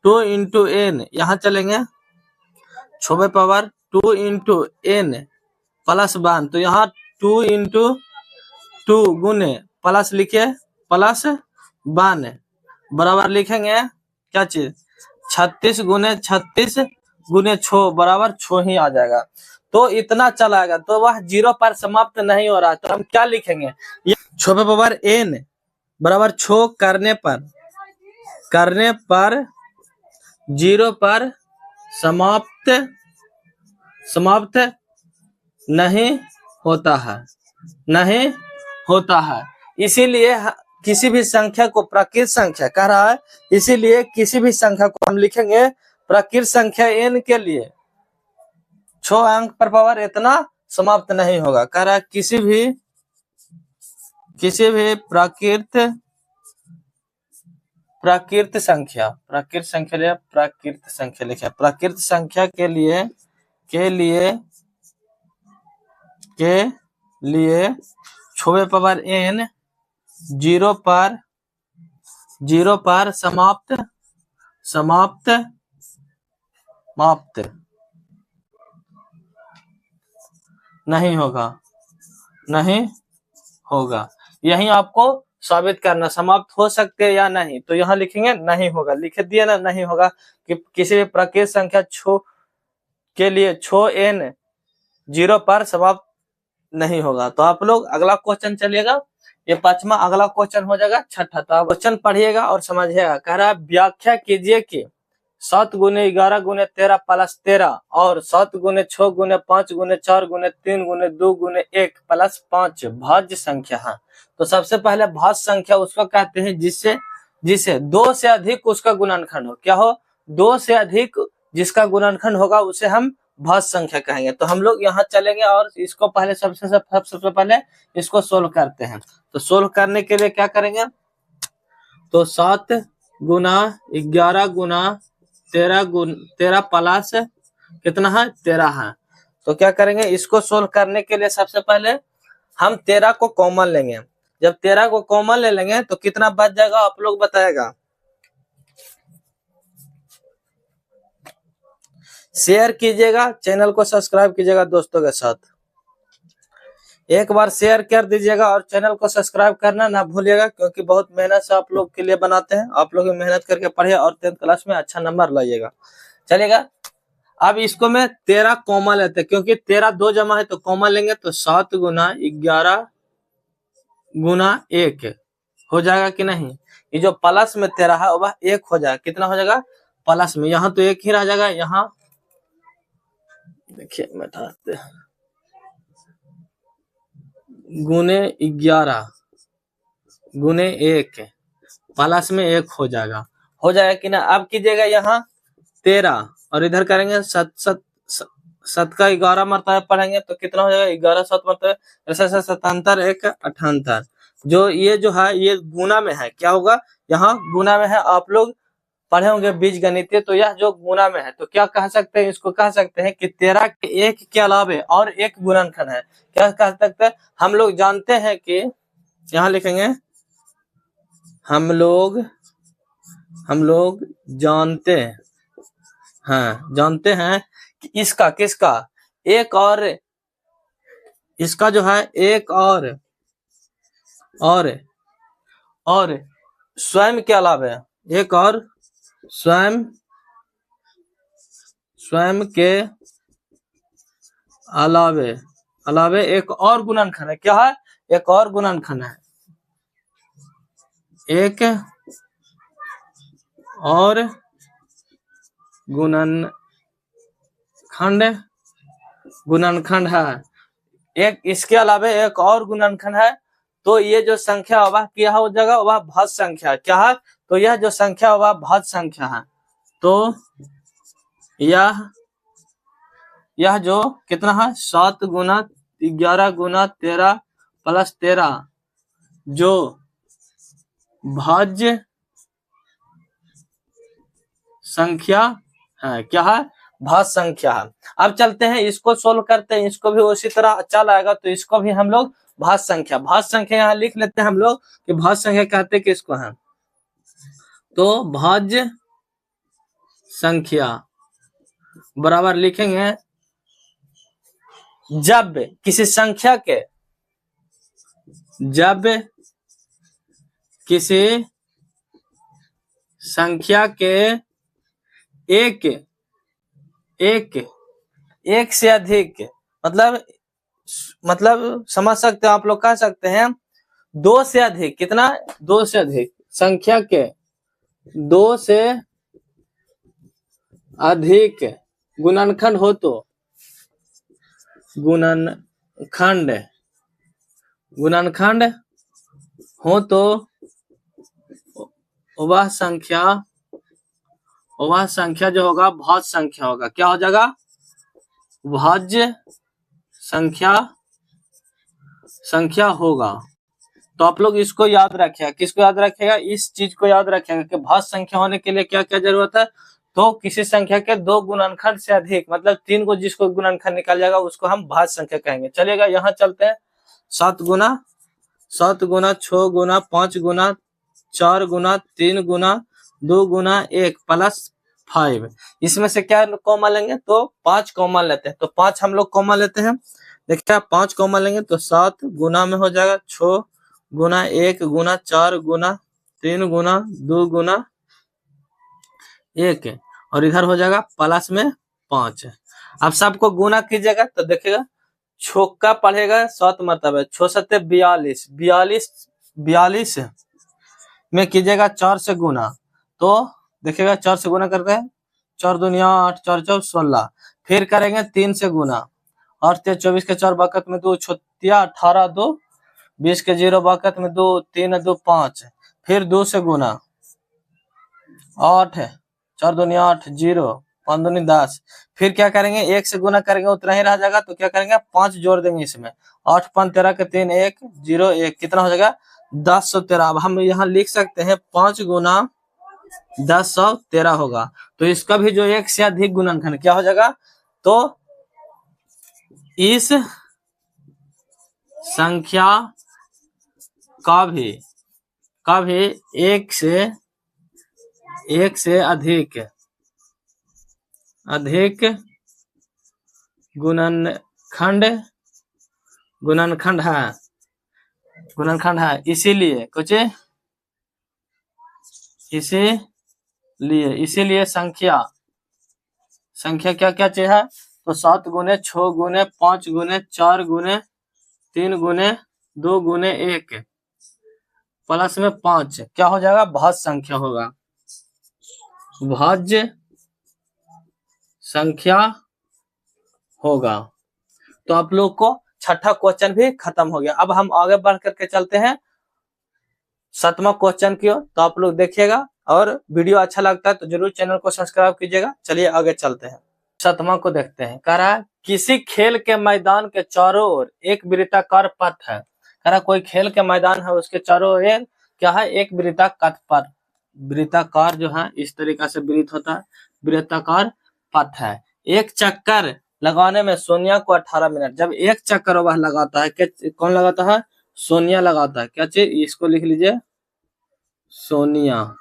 2 इंटू n, यहाँ चलेंगे 6 पर पावर 2 इंटू n प्लस 1, तो यहाँ 2 इंटू 2 गुने प्लस लिखे प्लस 1 बराबर लिखेंगे क्या चीज 36 गुने 36 गुने 6 बराबर 6 ही आ जाएगा। तो इतना चलाएगा, तो वह 0 पर समाप्त नहीं हो रहा है, तो हम क्या लिखेंगे, 6 पे पावर n बराबर 6 करने पर 0 पर समाप्त समाप्त नहीं होता है, नहीं होता है। इसीलिए किसी भी संख्या को प्राकृत संख्या कह रहा है, इसीलिए किसी भी संख्या को हम लिखेंगे प्राकृत संख्या n के लिए 6 अंक पर पावर इतना समाप्त नहीं होगा। कह रहा है किसी भी प्राकृत संख्या के लिए 6 पावर n 0 पर समाप्त नहीं होगा। यही आपको साबित करना, समाप्त हो सकते हैं या नहीं, तो यहाँ लिखेंगे नहीं होगा, लिख दिए ना, नहीं होगा कि किसी भी प्राकृत संख्या के लिए 6 n 0 पर समाप्त नहीं होगा। तो आप लोग अगला क्वेश्चन चलिएगा, ये 5वां अगला क्वेश्चन हो जाएगा 6ठा। तो आप क्वेश्चन पढ़िएगा और समझिएगा। कह रहा है व्याख्या कीजिए कि 7 गुने 11 गुने 13 प्लस 13 और 7 गुने 6 गुने 5 गुने 4 गुने 3 गुने 2 गुने 1 प्लस 5 भाज्य संख्या है। तो सबसे पहले भाज्य संख्या उसको कहते हैं जिसे 2 से अधिक उसका गुणनखंड हो। क्या हो, 2 से अधिक जिसका गुणनखंड होगा उसे हम भाज्य संख्या कहेंगे। तो हम लोग यहाँ चलेंगे और इसको पहले सबसे पहले इसको सोल्व करते हैं। तो सोल्व करने के लिए क्या करेंगे, तो 7 गुना 11 गुना 13 प्लस कितना है 13 है। तो क्या करेंगे, इसको सोल्व करने के लिए सबसे पहले हम 13 को कॉमन लेंगे। जब 13 को कॉमन ले लेंगे तो कितना बच जाएगा आप लोग बताएगा। शेयर कीजिएगा, चैनल को सब्सक्राइब कीजिएगा दोस्तों के साथ। एक बार शेयर कर दीजिएगा और चैनल को सब्सक्राइब करना ना भूलिएगा, क्योंकि बहुत मेहनत से आप लोग के लिए बनाते हैं। आप लोग मेहनत करके पढ़िए और 10th क्लास में अच्छा नंबर लाइएगा। चलेगा, अब इसको मैं 13 कॉमन लेते हैं, क्योंकि 13 2 जमा है तो कॉमन लेंगे। तो 7 गुना 11 गुना 1 हो जाएगा कि नहीं। ये जो प्लस में 13 है वह 1 हो जाएगा। कितना हो जाएगा प्लस में, यहाँ तो 1 ही रह जाएगा। यहाँ देखिए बैठाते हैं, गुने 11 गुने 1 प्लस में 1 हो जाएगा कि ना। अब कीजिएगा यहाँ 13 और इधर करेंगे 7 का 11 मरतबा पढ़ेंगे तो कितना हो जाएगा 11 7 मरतबा, ऐसे 77 1 78। जो ये जो है ये गुना में है, क्या होगा यहाँ गुना में है। आप लोग पढ़े होंगे बीज गणितीय, तो यह जो गुना में है तो क्या कह सकते हैं, इसको कह सकते हैं कि 13 के 1 के अलावे और एक गुणनखंड है। क्या कह सकते हैं, हम लोग जानते हैं कि यहाँ लिखेंगे हम लोग जानते हैं कि इसका किसका एक और इसका जो है एक और स्वयं के अलावे एक और स्वयं के अलावे एक और गुणनखंड है। क्या है, एक और गुणनखंड है, एक और गुणनखंड है, एक इसके अलावा एक और गुणनखंड है। तो ये जो संख्या वह क्या हो जाएगा, वह भाज्य संख्या क्या है। तो यह जो संख्या वह भाज्य संख्या है। तो यह जो कितना है 7 गुना 11 गुना 13 प्लस 13 जो भाज्य संख्या है, क्या है भाज्य संख्या है। अब चलते हैं इसको सोल्व करते हैं, इसको भी उसी तरह अच्छा आएगा। तो इसको भी हम लोग भाज्य संख्या यहाँ लिख लेते हैं हम लोग कि भाज्य संख्या कहते किसको है। तो भाज्य संख्या बराबर लिखेंगे जब किसी संख्या के एक एक एक से अधिक, मतलब समझ सकते हो आप लोग, कह सकते हैं दो से अधिक, कितना, दो से अधिक संख्या के दो से अधिक गुणनखंड हो तो गुणनखंड गुणनखंड हो तो वह संख्या जो होगा भाज्य संख्या होगा। क्या हो जाएगा, भाज्य संख्या होगा। तो आप लोग इसको याद रखिएगा, किसको याद रखिएगा, इस चीज को याद रखिएगा कि भाज्य संख्या होने के लिए क्या क्या जरूरत है। तो किसी संख्या के दो गुणनखंड से अधिक, मतलब 3 को जिसको गुणनखंड निकाल जाएगा उसको हम भाज्य संख्या कहेंगे। चलिएगा यहाँ चलते हैं। 7 गुना 6 गुना 5 गुना 4 गुना 3 गुना 2 गुना 1 प्लस 5। इसमें से क्या कॉमन लेंगे, तो 5 कॉमन लेते हैं। तो 5 हम लोग कॉमन लेते हैं। देखिए 5 कॉमन लेंगे तो 7 गुना में हो जाएगा 6 गुना 1 गुना 4 गुना 3 गुना 2 गुना 1, और इधर हो जाएगा प्लस में 5। अब सबको गुना कीजिएगा तो देखिएगा छोका पढ़ेगा 7 मरतबा, 6 7 42, 42 में कीजिएगा 4 से गुना। तो देखिएगा 4 से गुना करते हैं, 4 दुनिया 8 4 4 16। फिर करेंगे 3 से गुना, 8 3 24 के 4 बकत में 2 छतिया 18 2 20 के 0 बकत में 2 3 2 5। फिर 2 से गुना, 8 4 दुनिया 8 0 5 दूनी 10। फिर क्या करेंगे, 1 से गुना करेंगे उतना ही रह जाएगा। तो क्या करेंगे 5 जोड़ देंगे इसमें, 8 5 13 के 3 1 0 1, कितना हो जाएगा 1013। अब हम यहाँ लिख सकते हैं 5 गुना 1013 होगा। तो इसका भी जो 1 से अधिक गुणनखंड क्या हो जाएगा, तो इस संख्या का भी 1 से अधिक गुणनखंड है। इसीलिए संख्या क्या क्या चाहिए है, तो 7 गुने 6 गुने 5 गुने 4 गुने 3 गुने 2 गुने 1 प्लस में 5 क्या हो जाएगा, भाज्य संख्या होगा। भाज्य संख्या होगा। तो आप लोग को छठा क्वेश्चन भी खत्म हो गया। अब हम आगे बढ़ करके चलते हैं 7वां क्वेश्चन की ओर। तो आप लोग देखिएगा, और वीडियो अच्छा लगता है तो जरूर चैनल को सब्सक्राइब कीजिएगा। चलिए आगे चलते हैं, 7वां को देखते हैं। कह रहा है किसी खेल के मैदान के चारों ओर एक वृत्ताकार पथ है। कह रहा कोई खेल के मैदान है, उसके चारों ओर क्या है, एक वृत्ताकार जो है इस तरीका से वृत्त होता है, वृत्ताकार पथ है। एक चक्कर लगाने में सोनिया को 18 मिनट। जब एक चक्कर वह लगाता है, कौन लगाता है, सोनिया लगाता है। क्या चीज, इसको लिख लीजिए सोनिया,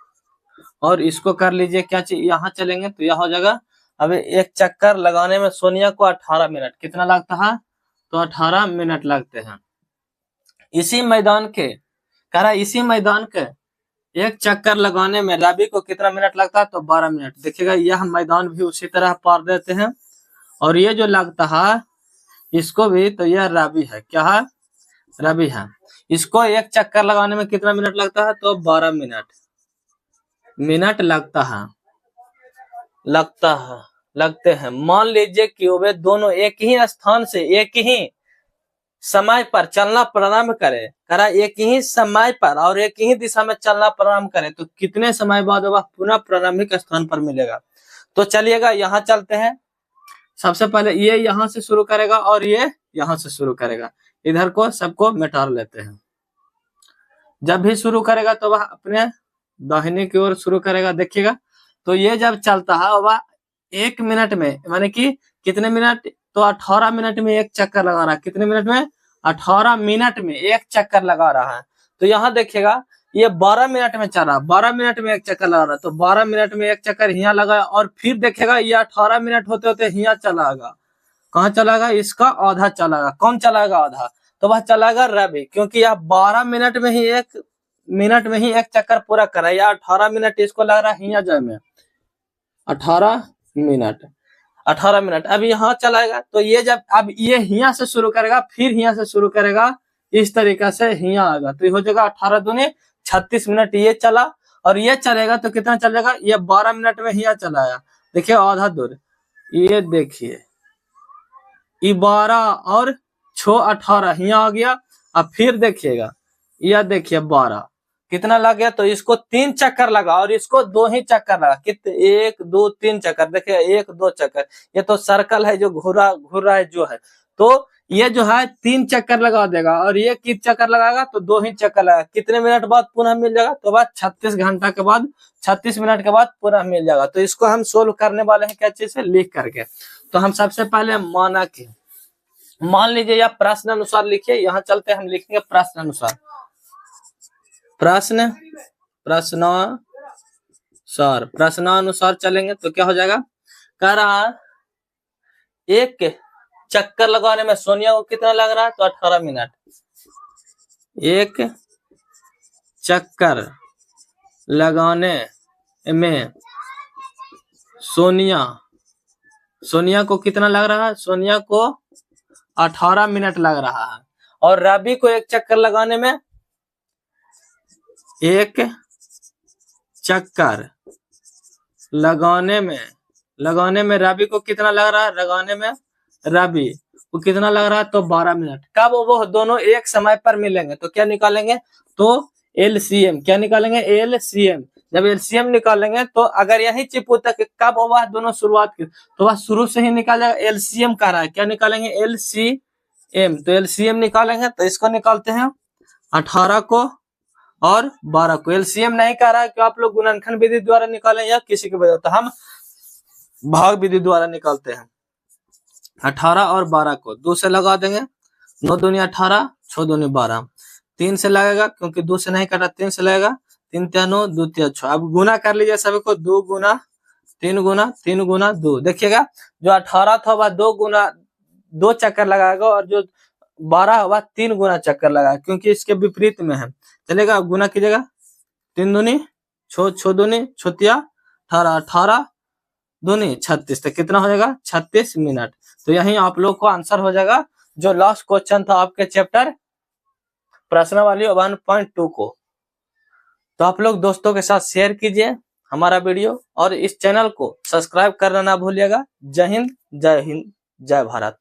और इसको कर लीजिए क्या चीज, यहाँ चलेंगे तो यह हो जाएगा। अब एक चक्कर लगाने में सोनिया को 18 मिनट कितना लगता है, तो 18 मिनट लगते हैं। इसी मैदान के एक चक्कर लगाने में रवि को कितना मिनट लगता है, तो 12 मिनट। देखिएगा यह मैदान भी उसी तरह पार देते हैं, और ये जो लगता है इसको भी, तो यह रवि है। क्या है, रवि है। इसको एक चक्कर लगाने में कितना मिनट लगता है, तो 12 मिनट लगते हैं। मान लीजिए कि वे दोनों एक ही स्थान से एक ही समय पर चलना प्रारंभ करे। करा एक ही समय पर और एक ही दिशा में चलना प्रारंभ करे तो कितने समय बाद वह पुनः प्रारंभिक स्थान पर मिलेगा। तो चलिएगा यहाँ चलते हैं। सबसे पहले ये यहाँ से शुरू करेगा और ये यहाँ से शुरू करेगा। इधर को सबको मिटा लेते हैं। जब भी शुरू करेगा तो वह अपने दाहिने की ओर शुरू करेगा। देखिएगा तो ये जब चलता है वह 1 मिनट में, माने कि कितने मिनट, तो 18 मिनट में एक चक्कर लगा रहा है। कितने मिनट में, 18 मिनट में एक चक्कर लगा रहा है। तो यहाँ देखिएगा ये 12 मिनट में चल रहा है, 12 मिनट में एक चक्कर लगा रहा है। तो 12 मिनट में एक चक्कर यहाँ लगा, और फिर देखिएगा ये 18 मिनट होते होते यहाँ चलागा। कहाँ चलागा, इसका आधा चलागा। कौन चलाएगा आधा, तो वह चलाएगा रवि, क्योंकि यह 12 मिनट में ही एक चक्कर पूरा कर रहा है। 18 मिनट इसको लग रहा है यहाँ जाए में, 18 मिनट, 18 मिनट। अब यहाँ चलाएगा तो ये जब अब ये यहाँ से शुरू करेगा, फिर यहाँ से शुरू करेगा, इस तरीका से यहाँ आएगा तो ये हो जाएगा 18 दूनी 36 मिनट ये चला। और ये चलेगा तो कितना चलेगा, ये 12 मिनट में यहाँ चलाया। देखिए आधा दूर, ये देखिए ये 12 और 6 18 यहाँ आ गया। अब फिर देखिएगा, यह देखिए 12 कितना लग गया, तो इसको 3 चक्कर लगा और इसको 2 ही चक्कर लगा। कितने, 1 2 3 चक्कर। देखिए 1 2 चक्कर, ये तो सर्कल है जो घूर रहा है जो है, तो ये जो है 3 चक्कर लगा देगा। और ये कित चक्कर लगाएगा, तो 2 ही चक्कर लगाएगा। कितने मिनट बाद पुनः मिल जाएगा, तो बाद 36 घंटा के बाद 36 मिनट के बाद पुनः मिल जाएगा। तो इसको हम सोल्व करने वाले हैं क्या चीज से, लिख करके। तो हम सबसे पहले माना कि, मान लीजिए या प्रश्न अनुसार लिखिए, यहाँ चलते हम लिखेंगे प्रश्न अनुसार। प्रश्नानुसार चलेंगे तो क्या हो जाएगा, कह रहा एक चक्कर लगाने में सोनिया को कितना लग रहा है, तो 18 मिनट। एक चक्कर लगाने में सोनिया को कितना लग रहा है, सोनिया को 18 मिनट लग रहा है। और रवि को एक चक्कर लगाने में, एक चक्कर लगाने में रवि को कितना लग रहा है, लगाने में रवि को कितना लग रहा है, तो 12 मिनट। कब वो दोनों एक समय पर मिलेंगे तो क्या निकालेंगे, तो एलसीएम। क्या निकालेंगे, एलसीएम। जब एलसीएम निकालेंगे तो अगर यही चिपू तक कब वह दोनों शुरुआत की, तो वह शुरू से ही निकाल जाएगा। एलसीएम कर रहा है, क्या निकालेंगे, एलसीएम। तो एलसीएम निकालेंगे तो इसको निकालते हैं 18 को और 12 को। एलसीएम नहीं कर रहा है कि आप लोग गुणनखंड विधि द्वारा निकालें या किसी की वजह, तो हम भाग विधि द्वारा निकालते हैं। 18 और 12 को 2 से लगा देंगे, 9 दूनी 18, 6 दूनी 12। 3 से लगेगा क्योंकि 2 से नहीं काटा, 3 से लगेगा, 3 3 9 2 3 6। अब गुना कर लीजिए सभी को, 2 गुना 3 गुना 3 गुना 2। देखिएगा जो 18 था वह 2 चक्कर लगाएगा और जो 12 वह 3 गुना चक्कर लगाएगा, क्योंकि इसके विपरीत में है। चलेगा, गुना कीजिएगा, 3 दूनी 6, 6 दूनी 6 18, 18 दूनी 36, तो कितना हो जाएगा, 36 मिनट। तो यही आप लोग को आंसर हो जाएगा जो लास्ट क्वेश्चन था आपके चैप्टर प्रश्नावली 1.2 को। तो आप लोग दोस्तों के साथ शेयर कीजिए हमारा वीडियो और इस चैनल को सब्सक्राइब करना ना भूलिएगा। जय हिंद, जय भारत।